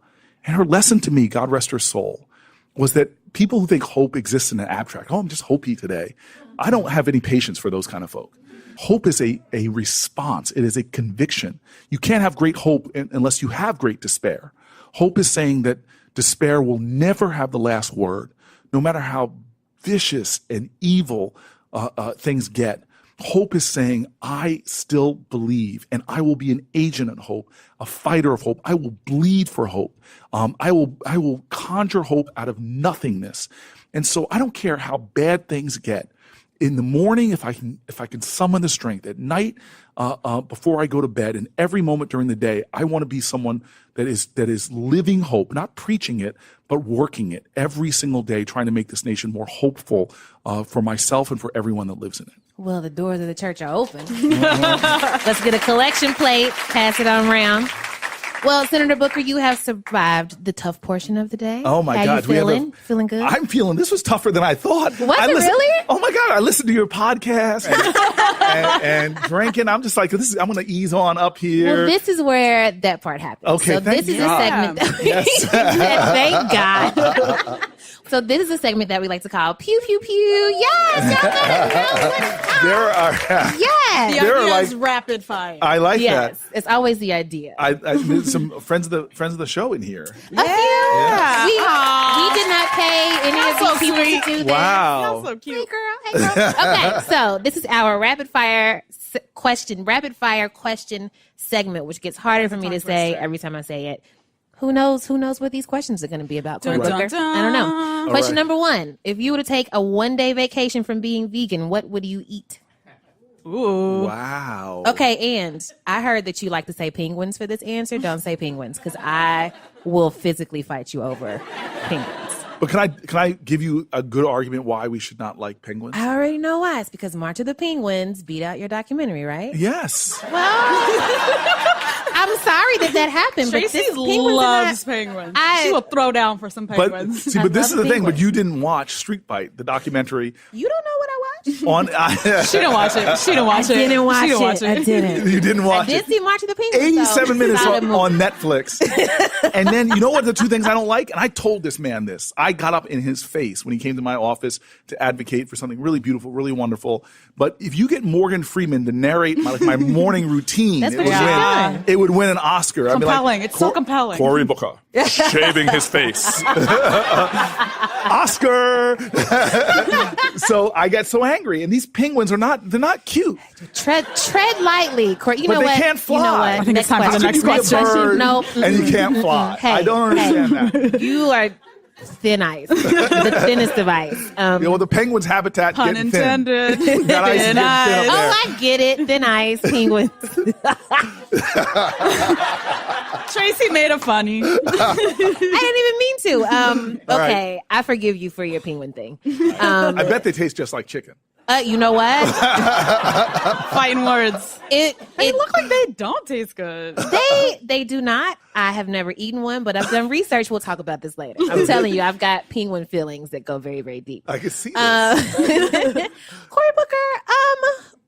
[SPEAKER 3] And her lesson to me, God rest her soul, was that people who think hope exists in an abstract, I'm just hopey today. I don't have any patience for those kind of folk. Hope is a response. It is a conviction. You can't have great hope unless you have great despair. Hope is saying that despair will never have the last word, no matter how vicious and evil things get. Hope is saying, I still believe, and I will be an agent of hope, a fighter of hope. I will bleed for hope. I will conjure hope out of nothingness. And so I don't care how bad things get. In the morning, if I can summon the strength, at night, before I go to bed, and every moment during the day, I want to be someone that is living hope, not preaching it, but working it every single day, trying to make this nation more hopeful for myself and for everyone that lives in it.
[SPEAKER 1] Well, the doors of the church are open. Let's get a collection plate, pass it on around. Well, Senator Booker, you have survived the tough portion of the day.
[SPEAKER 3] Oh, my God.
[SPEAKER 1] How you feeling? Feeling good?
[SPEAKER 3] I'm feeling, this was tougher than I thought.
[SPEAKER 1] Was it really?
[SPEAKER 3] Oh, my God. I listened to your podcast and drinking. I'm just like, I'm going to ease on up here.
[SPEAKER 1] Well, this is where that part happens.
[SPEAKER 3] Okay,
[SPEAKER 1] so
[SPEAKER 3] thank
[SPEAKER 1] this is
[SPEAKER 3] God.
[SPEAKER 1] a segment that
[SPEAKER 3] Yes.
[SPEAKER 1] thank God. So this is a segment that we like to call Pew Pew Pew. Yes, y'all got it.
[SPEAKER 3] There are,
[SPEAKER 1] Yes.
[SPEAKER 2] The
[SPEAKER 3] There are,
[SPEAKER 2] idea
[SPEAKER 3] like-
[SPEAKER 2] is rapid fire.
[SPEAKER 3] I like
[SPEAKER 1] Yes.
[SPEAKER 3] that.
[SPEAKER 1] It's always the idea.
[SPEAKER 3] I there's some friends of the show in here.
[SPEAKER 1] A few. We did not pay any
[SPEAKER 2] That's
[SPEAKER 1] of
[SPEAKER 2] so
[SPEAKER 1] these people
[SPEAKER 2] sweet.
[SPEAKER 1] to do that.
[SPEAKER 3] Wow.
[SPEAKER 2] So
[SPEAKER 1] Hey
[SPEAKER 2] cute.
[SPEAKER 1] girl, hey girl. Okay, so this is our rapid fire question segment, which gets harder for me to say every time I say it. Who knows what these questions are going to be about? Cory
[SPEAKER 2] Dun, dun,
[SPEAKER 1] Booker?
[SPEAKER 2] dun.
[SPEAKER 1] I don't know. Question
[SPEAKER 3] right.
[SPEAKER 1] number 1: if you were to take a one-day vacation from being vegan, what would you eat?
[SPEAKER 2] Ooh.
[SPEAKER 3] Wow.
[SPEAKER 1] Okay, and I heard that you like to say penguins for this answer. Don't say penguins, because I will physically fight you over penguins.
[SPEAKER 3] But can I give you a good argument why we should not like penguins?
[SPEAKER 1] I already know why. It's because March of the Penguins beat out your documentary, right?
[SPEAKER 3] Yes.
[SPEAKER 1] I'm sorry that happened, but
[SPEAKER 2] Tracy
[SPEAKER 1] this penguins
[SPEAKER 2] loves
[SPEAKER 1] are not,
[SPEAKER 2] penguins.
[SPEAKER 1] I-
[SPEAKER 2] She will throw down for some
[SPEAKER 3] But
[SPEAKER 2] penguins.
[SPEAKER 3] see, but this is
[SPEAKER 1] love
[SPEAKER 3] the thing. But
[SPEAKER 1] penguins.
[SPEAKER 3] you didn't watch Street Fight, the documentary
[SPEAKER 1] You don't know what I watched?
[SPEAKER 3] on.
[SPEAKER 2] She didn't watch it. She didn't watch it.
[SPEAKER 1] Didn't watch
[SPEAKER 2] She didn't watch
[SPEAKER 1] it. I didn't.
[SPEAKER 3] You didn't
[SPEAKER 1] I
[SPEAKER 3] watch
[SPEAKER 1] did
[SPEAKER 3] it.
[SPEAKER 1] see March of the Penguins.
[SPEAKER 3] 87 minutes
[SPEAKER 1] Solid movie.
[SPEAKER 3] on Netflix. And then you know what the two things I don't like? And I told this man this. I got up in his face when he came to my office to advocate for something really beautiful, really wonderful. But if you get Morgan Freeman to narrate my morning routine,
[SPEAKER 1] That's
[SPEAKER 3] it
[SPEAKER 1] what
[SPEAKER 3] would
[SPEAKER 1] you've done.
[SPEAKER 3] win. It would win an Oscar.
[SPEAKER 2] Compelling. It's so compelling.
[SPEAKER 3] Cory Booker shaving his face. Oscar. So I get so angry, and these penguins they're not cute.
[SPEAKER 1] Tread lightly, Cory. You
[SPEAKER 3] But
[SPEAKER 1] know
[SPEAKER 3] they
[SPEAKER 1] what?
[SPEAKER 3] can't fly.
[SPEAKER 1] You know what?
[SPEAKER 2] I think it's
[SPEAKER 1] Next
[SPEAKER 2] time for the
[SPEAKER 1] question.
[SPEAKER 2] next
[SPEAKER 3] You be a
[SPEAKER 2] question.
[SPEAKER 3] bird,
[SPEAKER 1] No.
[SPEAKER 3] and you can't fly.
[SPEAKER 1] Hey,
[SPEAKER 3] I don't understand that.
[SPEAKER 1] You are thin ice, the thinnest of ice.
[SPEAKER 3] The penguin's habitat
[SPEAKER 2] Pun
[SPEAKER 3] getting thin.
[SPEAKER 2] intended.
[SPEAKER 3] That ice is getting thin up there.
[SPEAKER 1] Oh, I get it. Thin ice, penguins.
[SPEAKER 2] Tracy made a funny.
[SPEAKER 1] I didn't even mean to.
[SPEAKER 3] All
[SPEAKER 1] Okay,
[SPEAKER 3] right.
[SPEAKER 1] I forgive you for your penguin thing.
[SPEAKER 3] I bet they taste just like chicken.
[SPEAKER 1] You know what?
[SPEAKER 2] Fighting words. They look like they don't taste good.
[SPEAKER 1] They do not. I have never eaten one, but I've done research. We'll talk about this later. I'm telling you, I've got penguin feelings that go very, very deep.
[SPEAKER 3] I can see this.
[SPEAKER 1] Cory Booker,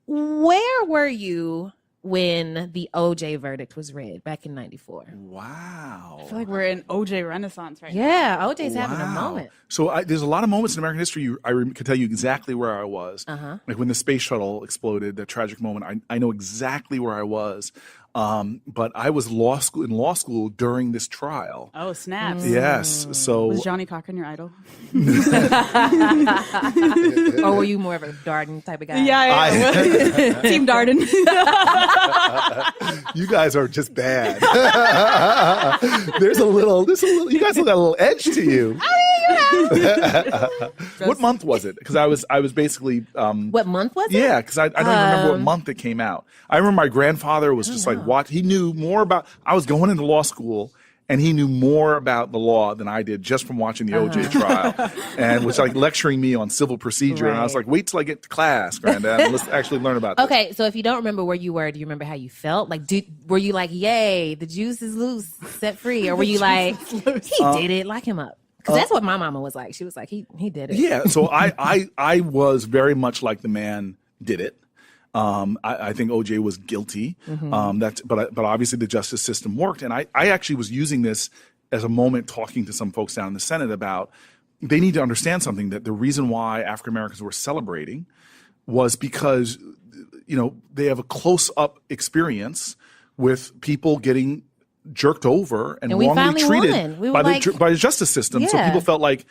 [SPEAKER 1] where were you when the OJ verdict was read back in '94?
[SPEAKER 3] Wow.
[SPEAKER 2] I feel like we're in OJ Renaissance right now.
[SPEAKER 1] Yeah, OJ's having a moment.
[SPEAKER 3] So there's a lot of moments in American history I can tell you exactly where I was. Like when the space shuttle exploded, that tragic moment, I know exactly where I was. But I was in law school during this trial.
[SPEAKER 2] Oh, snaps.
[SPEAKER 3] Yes. So
[SPEAKER 2] Was Johnny Cochran your idol?
[SPEAKER 1] Or were you more of a Darden type of guy?
[SPEAKER 2] Yeah. Team Darden.
[SPEAKER 3] you guys are just bad. there's a little, you guys got a little edge to you. What month was it? Because I was basically
[SPEAKER 1] What month was it?
[SPEAKER 3] yeah, because I don't even remember what month it came out. I remember my grandfather was just like, what? He knew more about, I was going into law school, and he knew more about the law than I did just from watching the OJ trial, and was like lecturing me on civil procedure. And I was
[SPEAKER 1] Right.
[SPEAKER 3] like, wait till I get to class, Granddad, and let's actually learn about this.
[SPEAKER 1] Okay, so if you don't remember where you were, do you remember how you felt? Like, were you like, yay, the juice is loose, set free? Or were you like, he did it, lock him up? Because that's what my mama was like. She was like, he did it.
[SPEAKER 3] Yeah, so I was very much like the man did it. I think OJ was guilty. But obviously the justice system worked, and I actually was using this as a moment talking to some folks down in the Senate about they need to understand something, that the reason why African Americans were celebrating was because they have a close up experience with people getting jerked over and
[SPEAKER 1] we
[SPEAKER 3] wrongly
[SPEAKER 1] finally
[SPEAKER 3] treated
[SPEAKER 1] won. We were
[SPEAKER 3] by the justice system. So
[SPEAKER 1] Yeah.
[SPEAKER 3] people felt like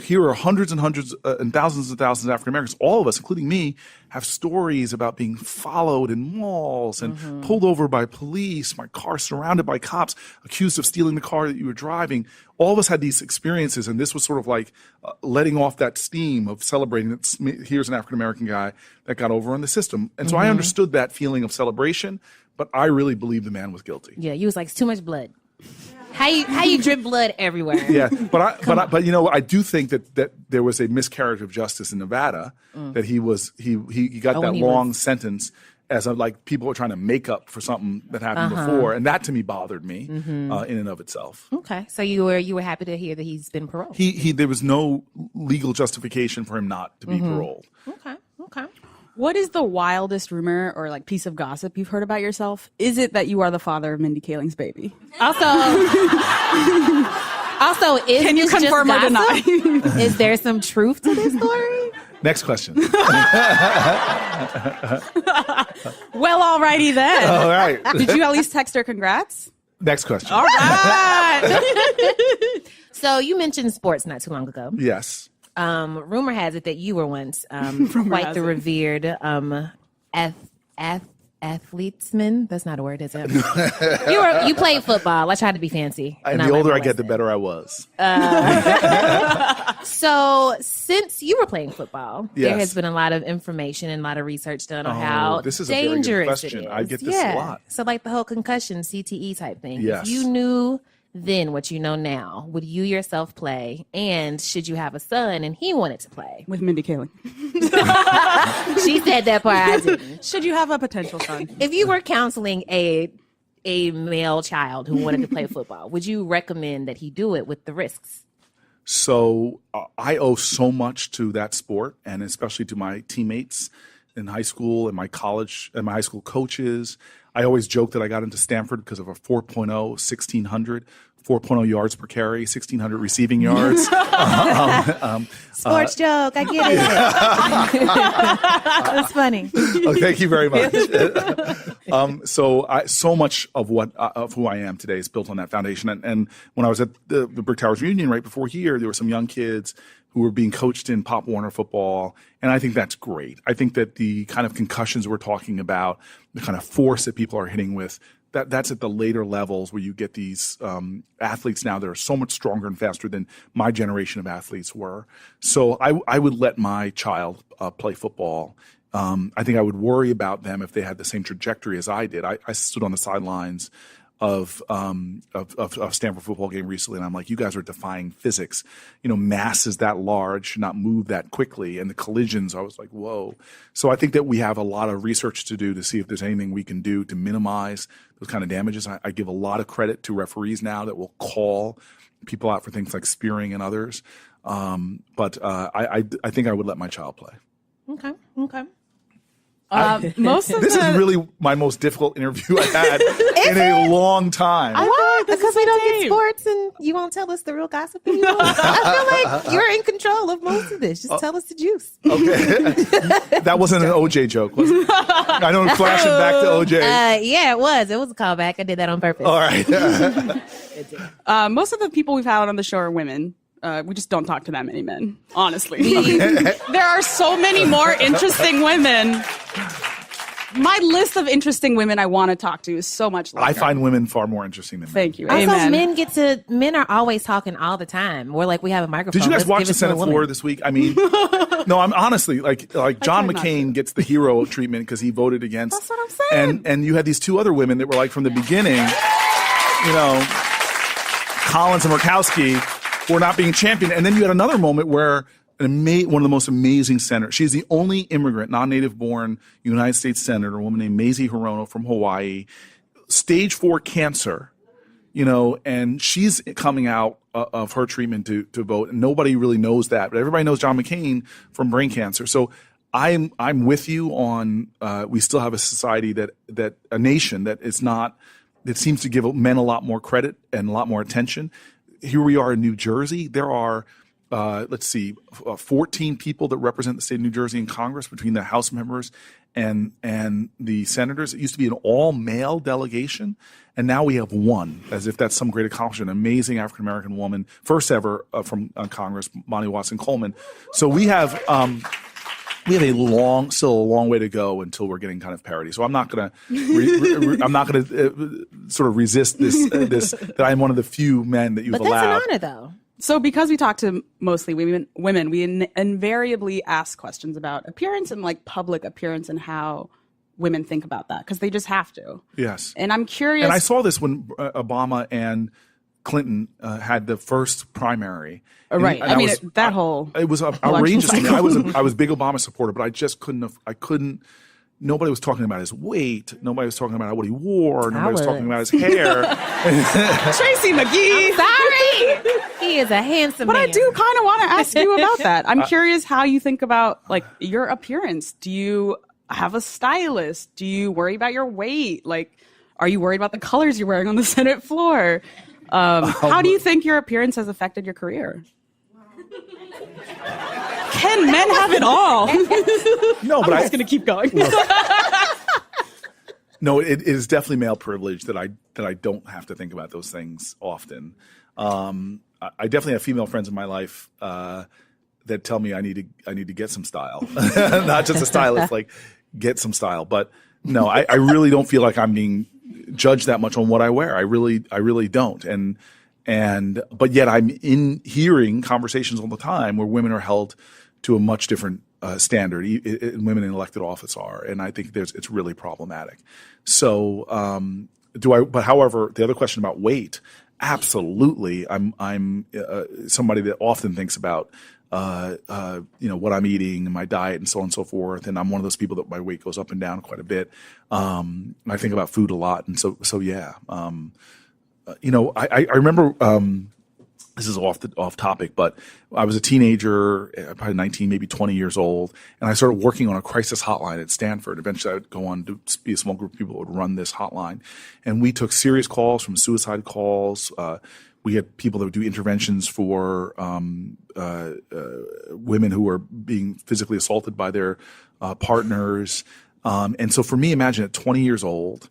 [SPEAKER 3] here are hundreds and hundreds and thousands of African Americans, all of us, including me, have stories about being followed in malls and pulled over by police, my car surrounded by cops, accused of stealing the car that you were driving. All of us had these experiences, and this was sort of like letting off that steam of celebrating that here's an African American guy that got over on the system. And so I understood that feeling of celebration, but I really believe the man was guilty.
[SPEAKER 1] Yeah, you was like, it's too much blood. How you drip blood everywhere?
[SPEAKER 3] Yeah, but I do think that there was a miscarriage of justice in Nevada, that he got that long sentence as like people were trying to make up for something that happened before, and that to me bothered me in and of itself.
[SPEAKER 1] Okay, so you were happy to hear that he's been paroled.
[SPEAKER 3] There was no legal justification for him not to be paroled.
[SPEAKER 1] Okay.
[SPEAKER 2] What is the wildest rumor or like piece of gossip you've heard about yourself? Is it that you are the father of Mindy Kaling's baby?
[SPEAKER 1] Also, is
[SPEAKER 2] Can you
[SPEAKER 1] this just
[SPEAKER 2] confirm or
[SPEAKER 1] gossip?
[SPEAKER 2] deny?
[SPEAKER 1] Is there some truth to this story?
[SPEAKER 3] Next question.
[SPEAKER 2] Well, alrighty then.
[SPEAKER 3] All right.
[SPEAKER 2] Did you at least text her congrats?
[SPEAKER 3] Next question.
[SPEAKER 2] All right.
[SPEAKER 1] So you mentioned sports not too long ago.
[SPEAKER 3] Yes.
[SPEAKER 1] Rumor has it that you were once
[SPEAKER 2] Rumor
[SPEAKER 1] quite
[SPEAKER 2] has
[SPEAKER 1] the
[SPEAKER 2] it.
[SPEAKER 1] revered athletesman. That's not a word, is it? You played football. I tried to be fancy.
[SPEAKER 3] And
[SPEAKER 1] not
[SPEAKER 3] the
[SPEAKER 1] like
[SPEAKER 3] older I
[SPEAKER 1] molested.
[SPEAKER 3] get, the better I was.
[SPEAKER 1] So since you were playing football, there
[SPEAKER 3] Yes.
[SPEAKER 1] has been a lot of information and a lot of research done on how
[SPEAKER 3] this is a very good
[SPEAKER 1] dangerous
[SPEAKER 3] question.
[SPEAKER 1] it is.
[SPEAKER 3] I get this a lot.
[SPEAKER 1] So like the whole concussion, CTE type thing.
[SPEAKER 3] Yes.
[SPEAKER 1] If you knew then what you know now, would you yourself play? And should you have a son and he wanted to play?
[SPEAKER 2] With Mindy Kaling.
[SPEAKER 1] She said that part, I didn't.
[SPEAKER 2] Should you have a potential son?
[SPEAKER 1] If you were counseling a male child who wanted to play football, would you recommend that he do it with the risks?
[SPEAKER 3] So I owe so much to that sport, and especially to my teammates in high school and my college and my high school coaches. I always joke that I got into Stanford because of a 4.0 1600 4.0 yards per carry, 1,600 receiving yards.
[SPEAKER 1] Sports joke. I get it. That's funny.
[SPEAKER 3] Oh, thank you very much. So much of who I am today is built on that foundation. And when I was at the Brick Towers reunion right before here, there were some young kids who were being coached in Pop Warner football. And I think that's great. I think that the kind of concussions we're talking about, the kind of force that people are hitting with, that's at the later levels where you get these athletes now that are so much stronger and faster than my generation of athletes were. So I would let my child play football. I think I would worry about them if they had the same trajectory as I did. I stood on the sidelines of Stanford football game recently, and I'm like, you guys are defying physics. Masses that large should not move that quickly, and the collisions, I was like, whoa. So I think that we have a lot of research to do to see if there's anything we can do to minimize those kind of damages. I give a lot of credit to referees now that will call people out for things like spearing and others. But I think I would let my child play.
[SPEAKER 1] Okay.
[SPEAKER 3] This is really my most difficult interview I've had in a long time.
[SPEAKER 1] Why? Because we don't get sports and you won't tell us the real gossip. I feel like you're in control of most of this. Just tell us the juice.
[SPEAKER 3] Okay. That wasn't an OJ joke, was it? I don't flash it back to OJ.
[SPEAKER 1] Yeah, it was. It was a callback. I did that on purpose.
[SPEAKER 3] All right.
[SPEAKER 2] Most of the people we've had on the show are women. We just don't talk to that many men, honestly. There are so many more interesting women. My list of interesting women I want to talk to is so much longer.
[SPEAKER 3] I find women far more interesting than men.
[SPEAKER 2] Thank you.
[SPEAKER 1] Also,
[SPEAKER 2] Amen.
[SPEAKER 1] men are always talking all the time. We're like, we have a microphone.
[SPEAKER 3] Did you guys
[SPEAKER 1] Let's
[SPEAKER 3] watch
[SPEAKER 1] give
[SPEAKER 3] the
[SPEAKER 1] it to a
[SPEAKER 3] Senate
[SPEAKER 1] woman.
[SPEAKER 3] floor this week? I mean, no, I'm honestly like John McCain gets the hero treatment because he voted against.
[SPEAKER 2] That's what I'm saying.
[SPEAKER 3] And you had these two other women that were like from the beginning, Collins and Murkowski were not being championed. And then you had another moment where one of the most amazing senators. She's the only immigrant, non-native born United States senator, a woman named Mazie Hirono from Hawaii, stage 4 cancer, and she's coming out of her treatment to vote. And nobody really knows that, but everybody knows John McCain from brain cancer. So I'm with you on, we still have a society that a nation that seems to give men a lot more credit and a lot more attention. Here we are in New Jersey. There are, 14 people that represent the state of New Jersey in Congress between the House members and the senators. It used to be an all-male delegation, and now we have one, as if that's some great accomplishment. An amazing African-American woman, first ever from Congress, Monty Watson Coleman. So we have still a long way to go until we're getting kind of parity. So I'm not going to sort of resist this that I'm one of the few men that you've allowed.
[SPEAKER 1] But that's an honor, though.
[SPEAKER 2] So because we talk to mostly women, we invariably ask questions about appearance and like public appearance and how women think about that because they just have to.
[SPEAKER 3] Yes.
[SPEAKER 2] And I'm curious.
[SPEAKER 3] And I saw this when Obama and Clinton had the first primary.
[SPEAKER 2] Right.
[SPEAKER 3] And
[SPEAKER 2] I mean,
[SPEAKER 3] it was outrageous to me. I was a big Obama supporter, but I just couldn't. Nobody was talking about his weight. Nobody was talking about what he wore. Nobody was talking about his hair.
[SPEAKER 2] Tracy McGee.
[SPEAKER 1] I'm sorry. He is a handsome
[SPEAKER 2] man.
[SPEAKER 1] But
[SPEAKER 2] I do kind of want to ask you about that. I'm curious how you think about like your appearance. Do you have a stylist? Do you worry about your weight? Like, are you worried about the colors you're wearing on the Senate floor? How do you think your appearance has affected your career? Can men have it all?
[SPEAKER 3] No, but
[SPEAKER 2] I'm just going to keep going.
[SPEAKER 3] No, it is definitely male privilege that I don't have to think about those things often. I definitely have female friends in my life that tell me I need to get some style, not just a stylist, like get some style. But no, I really don't feel like I'm being judged that much on what I wear. I really don't. But yet I'm hearing conversations all the time where women are held to a much different standard. Women in elected office are, and I think it's really problematic. So, But however, the other question about weight, absolutely, I'm somebody that often thinks about what I'm eating and my diet and so on and so forth. And I'm one of those people that my weight goes up and down quite a bit. I think about food a lot, and so yeah. I remember this is off topic, but I was a teenager, probably 19, maybe 20 years old, and I started working on a crisis hotline at Stanford. Eventually, I would go on to be a small group of people that would run this hotline. And we took serious calls from suicide calls. We had people that would do interventions for women who were being physically assaulted by their partners. And so for me, imagine at 20 years old,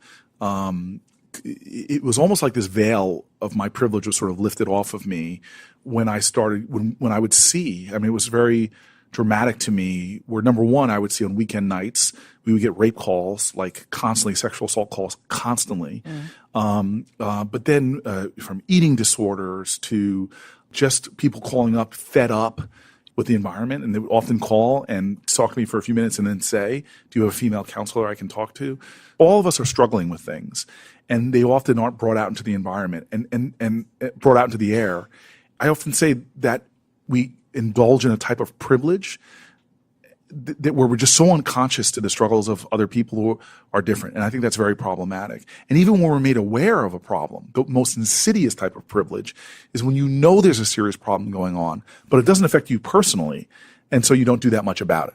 [SPEAKER 3] it was almost like this veil of my privilege was sort of lifted off of me when I started, when I would see, I mean, it was very dramatic to me where, number one, I would see on weekend nights, we would get rape calls, like constantly, sexual assault calls constantly. But then from eating disorders to just people calling up, fed up with the environment, and they would often call and talk to me for a few minutes and then say, do you have a female counselor I can talk to? All of us are struggling with things, and they often aren't brought out into the environment and brought out into the air. I often say that we indulge in a type of privilege that where we're just so unconscious to the struggles of other people who are different. And I think that's very problematic. And even when we're made aware of a problem, the most insidious type of privilege is when you know there's a serious problem going on, but it doesn't affect you personally, and so you don't do that much about it.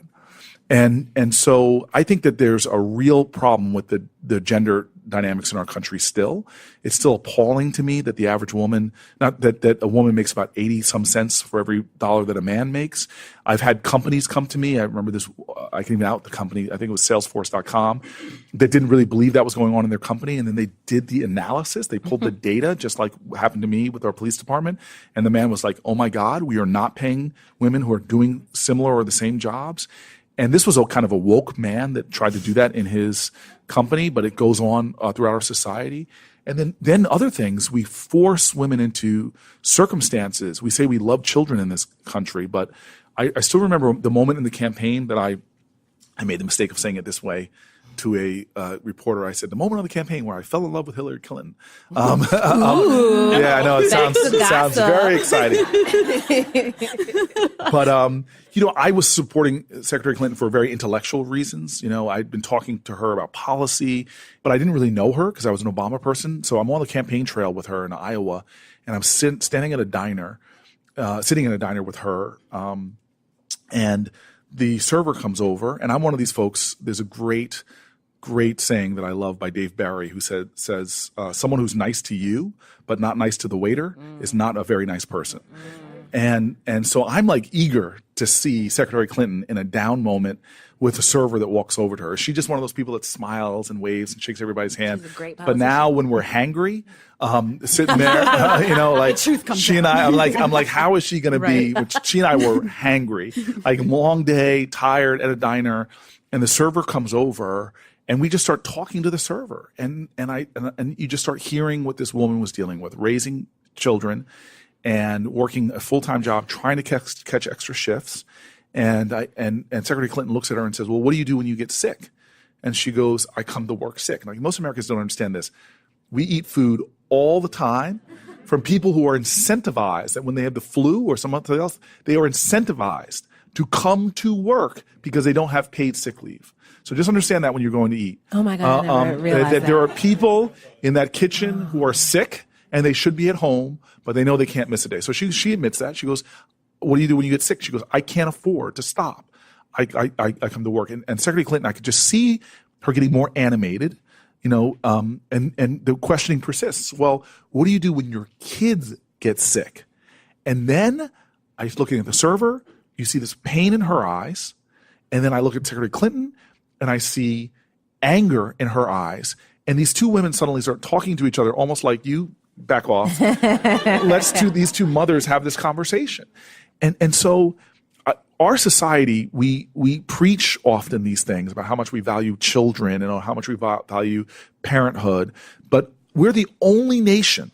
[SPEAKER 3] And so I think that there's a real problem with the gender dynamics in our country still. It's still appalling to me that the average woman, not that a woman makes about 80 some cents for every dollar that a man makes. I've had companies come to me. I remember this, I can even out the company, I think it was Salesforce.com, that didn't really believe that was going on in their company. And then they did the analysis. They pulled the data, just like happened to me with our police department. And the man was like, oh my God, we are not paying women who are doing similar or the same jobs. And this was a kind of a woke man that tried to do that in his company, but it goes on throughout our society. And then other things, we force women into circumstances. We say we love children in this country, but I still remember the moment in the campaign that I made the mistake of saying it this way to a reporter. I said, the moment on the campaign where I fell in love with Hillary Clinton. Yeah, I know it sounds very exciting. But, I was supporting Secretary Clinton for very intellectual reasons. I'd been talking to her about policy, but I didn't really know her because I was an Obama person. So I'm on the campaign trail with her in Iowa, and I'm standing at a diner, sitting in a diner with her, and the server comes over, and I'm one of these folks. There's a great saying that I love by Dave Barry, who says, someone who's nice to you but not nice to the waiter is not a very nice person. And so I'm like eager to see Secretary Clinton in a down moment with a server that walks over to her. Is she just one of those people that smiles and waves and shakes everybody's hand?
[SPEAKER 1] She's a great
[SPEAKER 3] but now when we're hangry, sitting there, like
[SPEAKER 2] the truth comes
[SPEAKER 3] she
[SPEAKER 2] out.
[SPEAKER 3] and I'm like, how is she going to be? Which she and I were hangry, like long day, tired at a diner, and the server comes over. And we just start talking to the server, and you just start hearing what this woman was dealing with, raising children, and working a full-time job, trying to catch extra shifts. And Secretary Clinton looks at her and says, "Well, what do you do when you get sick?" And she goes, "I come to work sick." Like, most Americans don't understand this. We eat food all the time from people who are incentivized that when they have the flu or something else, they are incentivized to come to work because they don't have paid sick leave. So just understand that when you're going to eat.
[SPEAKER 1] Oh my God, I never realized that.
[SPEAKER 3] There are people in that kitchen who are sick and they should be at home, but they know they can't miss a day. So she admits that. She goes, "What do you do when you get sick?" She goes, "I can't afford to stop. I come to work." And Secretary Clinton, I could just see her getting more animated, and the questioning persists. Well, what do you do when your kids get sick? And then I was looking at the server. You see this pain in her eyes. And then I look at Secretary Clinton, and I see anger in her eyes. And these two women suddenly start talking to each other, almost like, you back off. These two mothers have this conversation. And so our society, we preach often these things about how much we value children and how much we value parenthood. But we're the only nation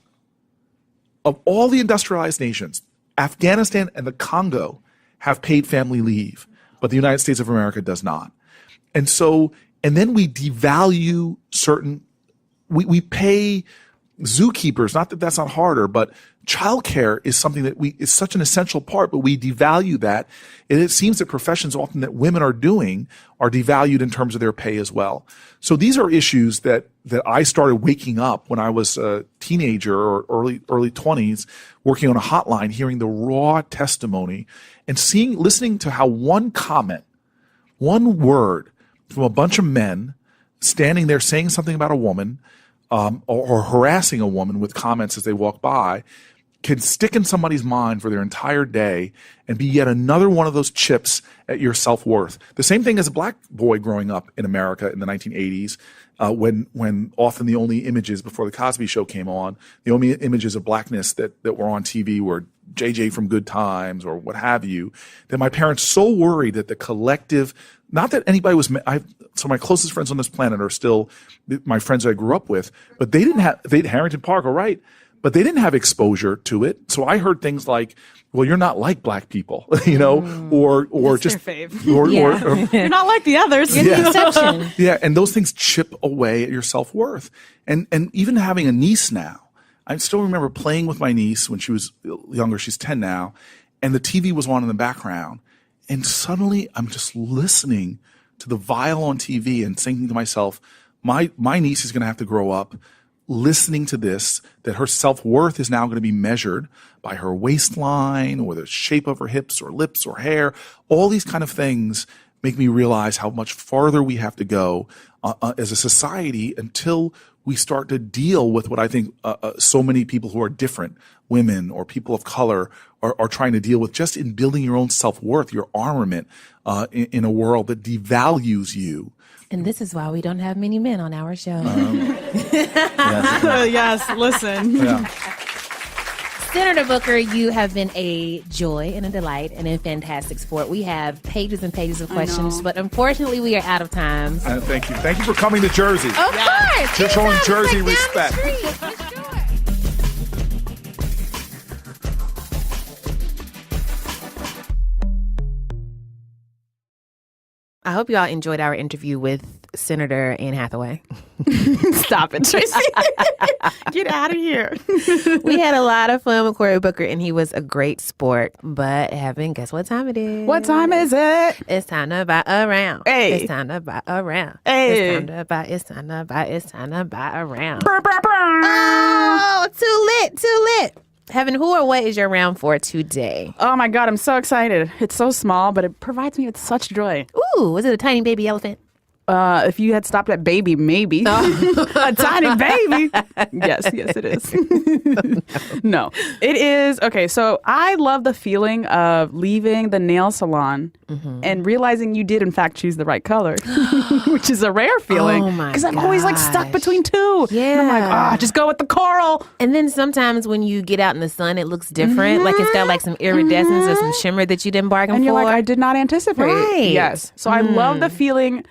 [SPEAKER 3] of all the industrialized nations, Afghanistan and the Congo have paid family leave, but the United States of America does not. And then we devalue we pay zookeepers, not that that's not harder, but childcare is something that is such an essential part, but we devalue that. And it seems that professions often that women are doing are devalued in terms of their pay as well. So these are issues that I started waking up when I was a teenager or early 20s, working on a hotline, hearing the raw testimony and listening to how one comment, one word from a bunch of men standing there saying something about a woman, or harassing a woman with comments as they walk by, can stick in somebody's mind for their entire day and be yet another one of those chips at your self-worth. The same thing as a black boy growing up in America in the 1980s, when often the only images before the Cosby Show came on, the only images of blackness that were on TV were JJ from Good Times or what have you, that my parents so worried that the collective, not that anybody was, so my closest friends on this planet are still my friends that I grew up with, but they had Harrington Park, all right, but they didn't have exposure to it. So I heard things like, well, you're not like black people, or
[SPEAKER 2] That's
[SPEAKER 3] just,
[SPEAKER 2] their fave.
[SPEAKER 3] or
[SPEAKER 2] You're not like the others.
[SPEAKER 1] You're the exception.
[SPEAKER 3] yeah. And those things chip away at your self-worth. And even having a niece now, I still remember playing with my niece when she was younger. She's 10 now. And the TV was on in the background. And suddenly I'm just listening to the vial on TV and thinking to myself, my niece is going to have to grow up listening to this, that her self-worth is now going to be measured by her waistline or the shape of her hips or lips or hair. All these kind of things make me realize how much farther we have to go as a society until we start to deal with what I think so many people who are different, women or people of color, are trying to deal with, just in building your own self-worth, your armament in a world that devalues you.
[SPEAKER 1] And this is why we don't have many men on our show.
[SPEAKER 2] Yes, listen.
[SPEAKER 3] Yeah.
[SPEAKER 1] Senator Booker, you have been a joy and a delight and a fantastic sport. We have pages and pages of questions, but unfortunately we are out of time.
[SPEAKER 3] Thank you. Thank you for coming to Jersey.
[SPEAKER 1] Of course.
[SPEAKER 3] You're showing
[SPEAKER 1] Anytime,
[SPEAKER 3] Jersey
[SPEAKER 1] like down the
[SPEAKER 3] respect.
[SPEAKER 1] street. Let's do it. I hope you all enjoyed our interview with Senator Anne Hathaway.
[SPEAKER 2] Stop it, Tracy. Get out of here.
[SPEAKER 1] We had a lot of fun with Cory Booker, and he was a great sport. But Heben, guess what time it is?
[SPEAKER 2] What time is it?
[SPEAKER 1] It's time to buy a round.
[SPEAKER 2] Hey.
[SPEAKER 1] It's time to buy a round.
[SPEAKER 2] Hey.
[SPEAKER 1] It's time to buy. It's time to buy. It's time to buy a round.
[SPEAKER 2] Brr, brr, brr.
[SPEAKER 1] Oh, too lit. Too lit. Heben, who or what is your round for today?
[SPEAKER 2] Oh my God, I'm so excited. It's so small, but it provides me with such joy.
[SPEAKER 1] Ooh, is it a tiny baby elephant?
[SPEAKER 2] If you had stopped at baby, maybe. A tiny baby. Yes, it is. No, it is. Okay, so I love the feeling of leaving the nail salon and realizing you did, in fact, choose the right color, which is a rare feeling.
[SPEAKER 1] Oh my
[SPEAKER 2] Because I'm always like stuck
[SPEAKER 1] gosh.
[SPEAKER 2] between two.
[SPEAKER 1] Yeah.
[SPEAKER 2] And I'm like, just go with the coral.
[SPEAKER 1] And then sometimes when you get out in the sun, it looks different. Like it's got like some iridescence or some shimmer that you didn't bargain
[SPEAKER 2] And
[SPEAKER 1] for.
[SPEAKER 2] you're like, I did not anticipate.
[SPEAKER 1] Right.
[SPEAKER 2] Yes. So I love the feeling.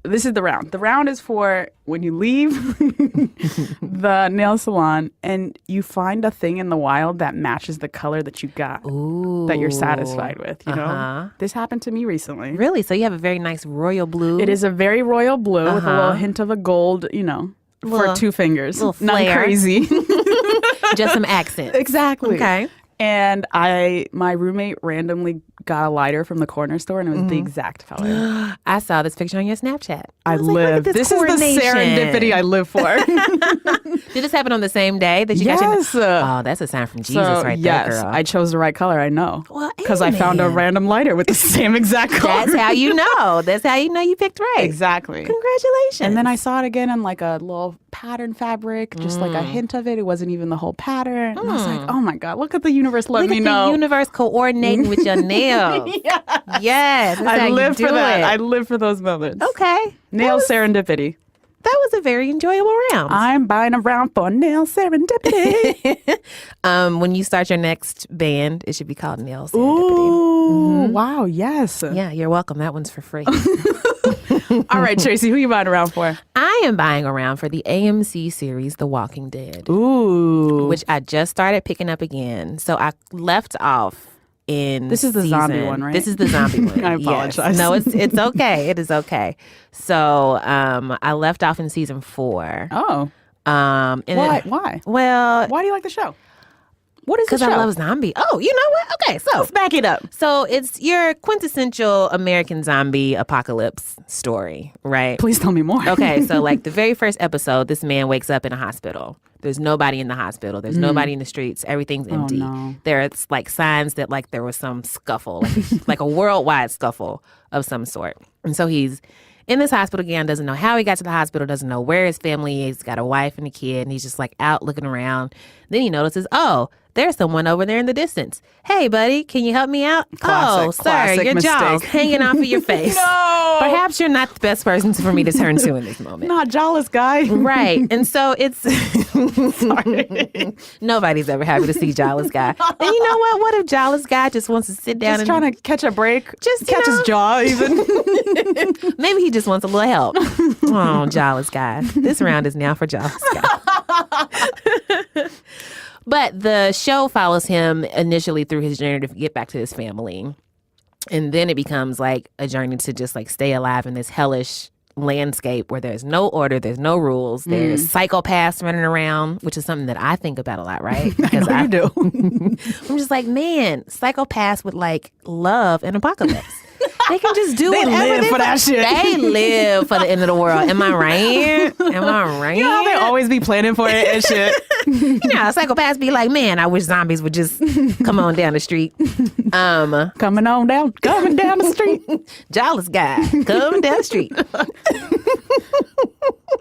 [SPEAKER 2] This is the round. The round is for when you leave the nail salon and you find a thing in the wild that matches the color that you got, that you're satisfied with. You know, this happened to me recently.
[SPEAKER 1] Really? So you have a very nice royal blue.
[SPEAKER 2] It is a very royal blue with a little hint of a gold, for
[SPEAKER 1] Little-
[SPEAKER 2] 2 fingers.
[SPEAKER 1] little
[SPEAKER 2] Nothing
[SPEAKER 1] flare.
[SPEAKER 2] crazy.
[SPEAKER 1] Just some accents.
[SPEAKER 2] Exactly.
[SPEAKER 1] Okay.
[SPEAKER 2] And my roommate randomly got a lighter from the corner store, and it was the exact color.
[SPEAKER 1] I saw this picture on your Snapchat.
[SPEAKER 2] I
[SPEAKER 1] was like, look at
[SPEAKER 2] live.
[SPEAKER 1] this
[SPEAKER 2] This is the
[SPEAKER 1] coordination.
[SPEAKER 2] serendipity I live for.
[SPEAKER 1] Did this happen on the same day that you got your...
[SPEAKER 2] Yes.
[SPEAKER 1] Oh, that's a sign from Jesus right
[SPEAKER 2] yes,
[SPEAKER 1] there, girl.
[SPEAKER 2] I chose the right color. I know.
[SPEAKER 1] Well,
[SPEAKER 2] Because I found a
[SPEAKER 1] amen.
[SPEAKER 2] random lighter with the same exact color.
[SPEAKER 1] That's how you know. That's how you know you picked right.
[SPEAKER 2] Exactly.
[SPEAKER 1] Congratulations.
[SPEAKER 2] And then I saw it again in like a little pattern fabric, just like a hint of it. It wasn't even the whole pattern. And I was like, oh my God, look at the universe let
[SPEAKER 1] Look
[SPEAKER 2] me
[SPEAKER 1] at
[SPEAKER 2] know.
[SPEAKER 1] the universe coordinating with your nails. Yes. That's how
[SPEAKER 2] I
[SPEAKER 1] you
[SPEAKER 2] live
[SPEAKER 1] do
[SPEAKER 2] for that.
[SPEAKER 1] it.
[SPEAKER 2] I live for those moments.
[SPEAKER 1] Okay.
[SPEAKER 2] Nail serendipity.
[SPEAKER 1] That was a very enjoyable round.
[SPEAKER 2] I'm buying a round for nail serendipity.
[SPEAKER 1] When you start your next band, it should be called Nail Serendipity.
[SPEAKER 2] Ooh, wow, yes.
[SPEAKER 1] Yeah, you're welcome. That one's for free.
[SPEAKER 2] All right, Tracy, who you buying a round for?
[SPEAKER 1] I am buying a round for the AMC series The Walking Dead,
[SPEAKER 2] Ooh.
[SPEAKER 1] which I just started picking up again. So I left off in
[SPEAKER 2] This is the zombie one, right?
[SPEAKER 1] This is the zombie one.
[SPEAKER 2] I
[SPEAKER 1] Yes.
[SPEAKER 2] apologize.
[SPEAKER 1] No, it's okay. It is okay. So I left off in season 4.
[SPEAKER 2] Oh.
[SPEAKER 1] And
[SPEAKER 2] Why?
[SPEAKER 1] Well,
[SPEAKER 2] Why do you like the show? What is the
[SPEAKER 1] because
[SPEAKER 2] show?
[SPEAKER 1] I love zombie. Oh, you know what? Okay, so
[SPEAKER 2] Let's back it up.
[SPEAKER 1] So it's your quintessential American zombie apocalypse story, right?
[SPEAKER 2] Please tell me more.
[SPEAKER 1] Okay, so like the very first episode, this man wakes up in a hospital. There's nobody in the hospital. There's nobody in the streets. Everything's empty.
[SPEAKER 2] no.
[SPEAKER 1] There's like signs that like there was some scuffle, like a worldwide scuffle of some sort. And so he's in this hospital again, doesn't know how he got to the hospital, doesn't know where his family is. He's got a wife and a kid, and he's just like out looking around. Then he notices, oh, there's someone over there in the distance. Hey, buddy, can you help me out?
[SPEAKER 2] Classic
[SPEAKER 1] your
[SPEAKER 2] mistake.
[SPEAKER 1] jaw's hanging off of your face.
[SPEAKER 2] No!
[SPEAKER 1] Perhaps you're not the best person for me to turn to in this moment.
[SPEAKER 2] Not jawless guy.
[SPEAKER 1] Right. And so it's nobody's ever happy to see Jawless Guy. And you know what? What if Jawless Guy just wants to sit down
[SPEAKER 2] Just
[SPEAKER 1] and
[SPEAKER 2] trying to catch a break.
[SPEAKER 1] Just,
[SPEAKER 2] catch his jaw even.
[SPEAKER 1] maybe he just wants a little help. Oh, Jawless Guy. This round is now for Jawless Guy. But the show follows him initially through his journey to get back to his family. And then it becomes like a journey to just like stay alive in this hellish landscape where there's no order, there's no rules, there's psychopaths running around, which is something that I think about a lot, right? Because
[SPEAKER 2] I know you
[SPEAKER 1] do. I'm just like, man, psychopaths would like love an apocalypse. They can just do whatever
[SPEAKER 2] live for that shit.
[SPEAKER 1] They live for the end of the world. Am I right? Am I right?
[SPEAKER 2] You know how they always be planning for it and shit.
[SPEAKER 1] You know how psychopaths be like, man, I wish zombies would just come on down the street.
[SPEAKER 2] Coming down the street.
[SPEAKER 1] Jawless Guy, coming down the street.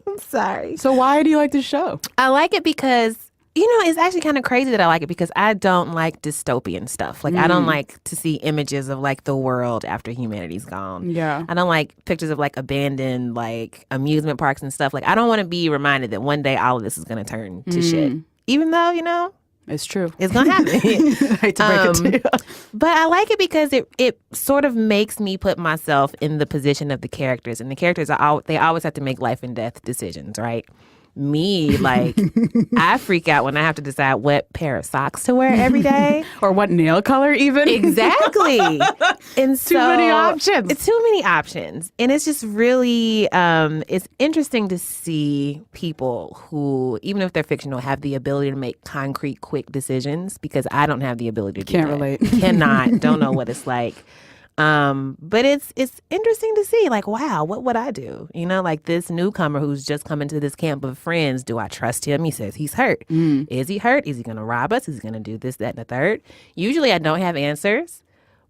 [SPEAKER 1] I'm sorry.
[SPEAKER 2] So why do you like this show?
[SPEAKER 1] I like it because, you know, it's actually kind of crazy that I like it because I don't like dystopian stuff. Like, I don't like to see images of, like, the world after humanity's gone.
[SPEAKER 2] Yeah.
[SPEAKER 1] I don't like pictures of, like, abandoned, like, amusement parks and stuff. Like, I don't want to be reminded that one day all of this is going to turn to shit. Even though, you know,
[SPEAKER 2] it's true.
[SPEAKER 1] it's going to happen.
[SPEAKER 2] I hate to break it to you.
[SPEAKER 1] But I like it because it sort of makes me put myself in the position of the characters. And the characters, they always have to make life and death decisions, right? Me, like, I freak out when I have to decide what pair of socks to wear every day.
[SPEAKER 2] Or what nail color even.
[SPEAKER 1] Exactly. And so,
[SPEAKER 2] too many options.
[SPEAKER 1] It's too many options. And it's just really, it's interesting to see people who, even if they're fictional, have the ability to make concrete, quick decisions because I don't have the ability to do
[SPEAKER 2] Can't
[SPEAKER 1] that.
[SPEAKER 2] relate.
[SPEAKER 1] Cannot. Don't know what it's like. But it's interesting to see, like, wow, what would I do? You know, like this newcomer who's just come into this camp of friends. Do I trust him? He says he's hurt. Is he hurt? Is he going to rob us? Is he going to do this, that, and the third? Usually I don't have answers.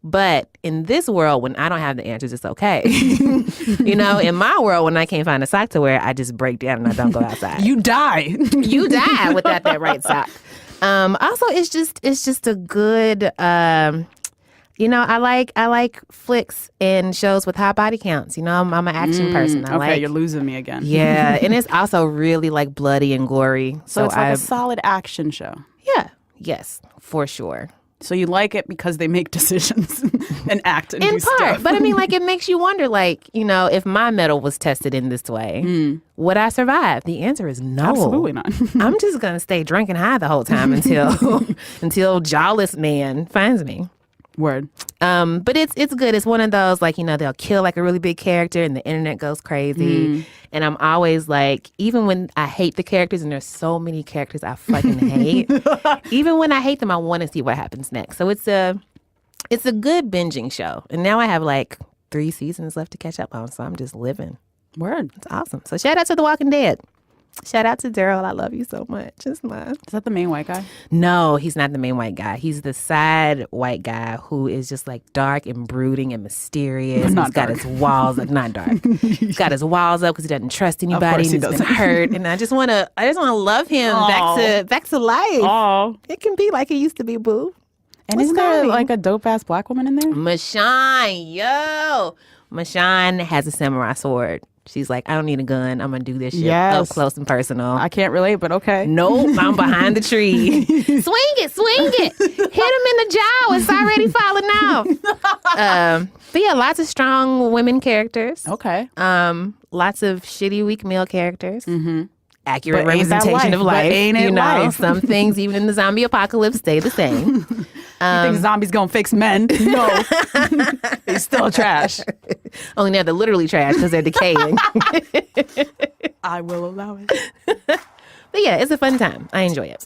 [SPEAKER 1] But in this world, when I don't have the answers, it's okay. You know, in my world, when I can't find a sock to wear, I just break down and I don't go outside.
[SPEAKER 2] You die.
[SPEAKER 1] You die without that right sock. Also, it's just a good... you know, I like flicks and shows with high body counts. You know, I'm an action person.
[SPEAKER 2] Okay, you're losing me again.
[SPEAKER 1] Yeah, and it's also really like bloody and gory.
[SPEAKER 2] So it's like a solid action show.
[SPEAKER 1] Yeah, yes, for sure.
[SPEAKER 2] So you like it because they make decisions and act and
[SPEAKER 1] in
[SPEAKER 2] do
[SPEAKER 1] part,
[SPEAKER 2] stuff.
[SPEAKER 1] but I mean, like, it makes you wonder, like, you know, if my metal was tested in this way, would I survive? The answer is no.
[SPEAKER 2] Absolutely not.
[SPEAKER 1] I'm just gonna stay drunk and high the whole time until Jawless Man finds me.
[SPEAKER 2] Word.
[SPEAKER 1] But it's good. It's one of those, like, you know, they'll kill like a really big character and the internet goes crazy. And I'm always like, even when I hate the characters, and there's so many characters I fucking hate, even when I hate them, I want to see what happens next. So it's a good binging show. And now I have like 3 seasons left to catch up on. So I'm just living.
[SPEAKER 2] Word.
[SPEAKER 1] It's awesome. So shout out to The Walking Dead. Shout out to Daryl. I love you so much. It's mine.
[SPEAKER 2] Is that the main white guy?
[SPEAKER 1] No, he's not the main white guy. He's the side white guy who is just like dark and brooding and mysterious. He's got his walls up. Not dark. He's got his walls up because he doesn't trust anybody.
[SPEAKER 2] He
[SPEAKER 1] and he's been hurt. And I just want to love him back to life.
[SPEAKER 2] Oh,
[SPEAKER 1] it can be like it used to be, boo.
[SPEAKER 2] And isn't there like a dope ass black woman in there?
[SPEAKER 1] Mashawn, yo. Mashawn has a samurai sword. She's like, I don't need a gun. I'm going to do this shit up close and personal.
[SPEAKER 2] I can't relate, but okay.
[SPEAKER 1] Nope, I'm behind the tree. Swing it. Hit him in the jaw. It's already falling off. But yeah, lots of strong women characters.
[SPEAKER 2] Okay.
[SPEAKER 1] Lots of shitty, weak male characters. Accurate
[SPEAKER 2] But ain't that
[SPEAKER 1] representation of
[SPEAKER 2] life?
[SPEAKER 1] life.
[SPEAKER 2] But ain't it
[SPEAKER 1] you know,
[SPEAKER 2] life?
[SPEAKER 1] some things, even in the zombie apocalypse, stay the same.
[SPEAKER 2] You think zombies gonna fix men? No. They still trash.
[SPEAKER 1] Only now they're literally trash because they're decaying.
[SPEAKER 2] I will allow it.
[SPEAKER 1] But yeah, it's a fun time. I enjoy it.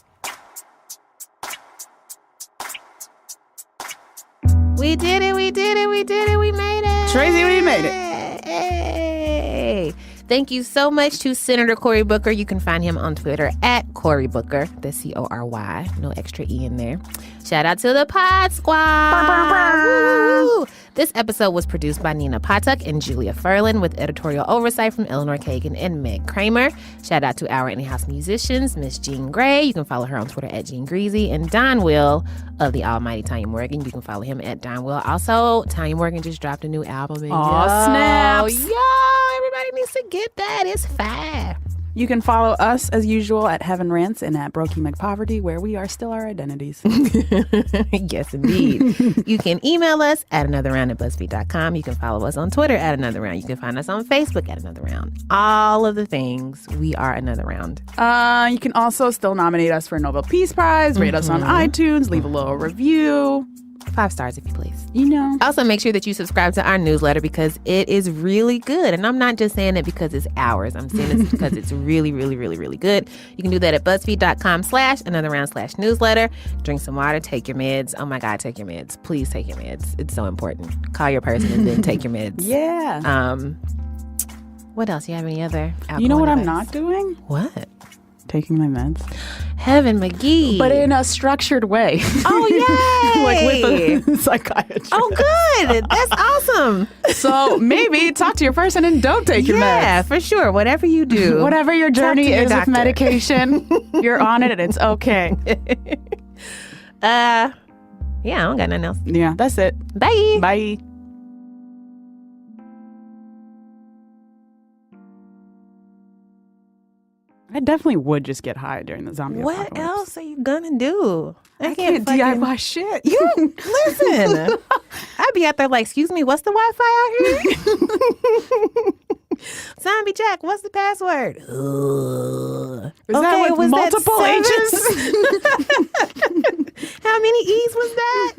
[SPEAKER 1] We did it. We did it. We did it. We made it.
[SPEAKER 2] Tracy, we made it.
[SPEAKER 1] Hey. Thank you so much to Senator Cory Booker. You can find him on Twitter at Cory Booker. That's Cory. No extra E in there. Shout out to the Pod Squad. Woo! This episode was produced by Nina Patuk and Julia Furlan with editorial oversight from Eleanor Kagan and Meg Kramer. Shout out to our in-house musicians, Miss Jean Gray. You can follow her on Twitter at Jean Greasy. And Don Will of the almighty Tanya Morgan. You can follow him at Don Will. Also, Tanya Morgan just dropped a new album.
[SPEAKER 2] Aw, snaps.
[SPEAKER 1] Yo, everybody needs to get that. It's fire.
[SPEAKER 2] You can follow us, as usual, at Heaven Rants and at Brokey McPoverty, where we are still our identities.
[SPEAKER 1] Yes, indeed. You can email us at anotherround@buzzfeed.com. You can follow us on Twitter at Another Round. You can find us on Facebook at Another Round. All of the things. We are Another Round.
[SPEAKER 2] You can also still nominate us for a Nobel Peace Prize, rate us on iTunes, leave a little review.
[SPEAKER 1] 5 stars if you please.
[SPEAKER 2] You know.
[SPEAKER 1] Also, make sure that you subscribe to our newsletter because it is really good. And I'm not just saying it because it's ours. I'm saying it because it's really, really, really, really good. You can do that at BuzzFeed.com/anotherround/newsletter. Drink some water, take your meds. Oh my God, take your meds. Please take your meds. It's so important. Call your person and then take your meds.
[SPEAKER 2] Yeah.
[SPEAKER 1] What else? You have any other alcohol
[SPEAKER 2] You know what
[SPEAKER 1] advice?
[SPEAKER 2] I'm not doing?
[SPEAKER 1] What?
[SPEAKER 2] Taking my meds.
[SPEAKER 1] Heaven McGee.
[SPEAKER 2] But in a structured way.
[SPEAKER 1] Oh, yay.
[SPEAKER 2] Like with a psychiatrist.
[SPEAKER 1] Oh, good. That's awesome.
[SPEAKER 2] So maybe talk to your person and don't take your meds.
[SPEAKER 1] Yeah, for sure. Whatever you do.
[SPEAKER 2] Whatever your journey
[SPEAKER 1] your
[SPEAKER 2] is
[SPEAKER 1] doctor.
[SPEAKER 2] with medication, you're on it and it's okay.
[SPEAKER 1] Yeah, I don't got nothing else.
[SPEAKER 2] Yeah, that's it.
[SPEAKER 1] Bye.
[SPEAKER 2] Bye. I definitely would just get high during the zombie
[SPEAKER 1] What
[SPEAKER 2] apocalypse.
[SPEAKER 1] else are you gonna do?
[SPEAKER 2] I can't DIY shit.
[SPEAKER 1] You listen. I'd be out there like, excuse me, what's the Wi-Fi out here? Zombie Jack, what's the password?
[SPEAKER 2] Is that with
[SPEAKER 1] was that
[SPEAKER 2] multiple
[SPEAKER 1] 7?
[SPEAKER 2] H's?
[SPEAKER 1] How many E's was that?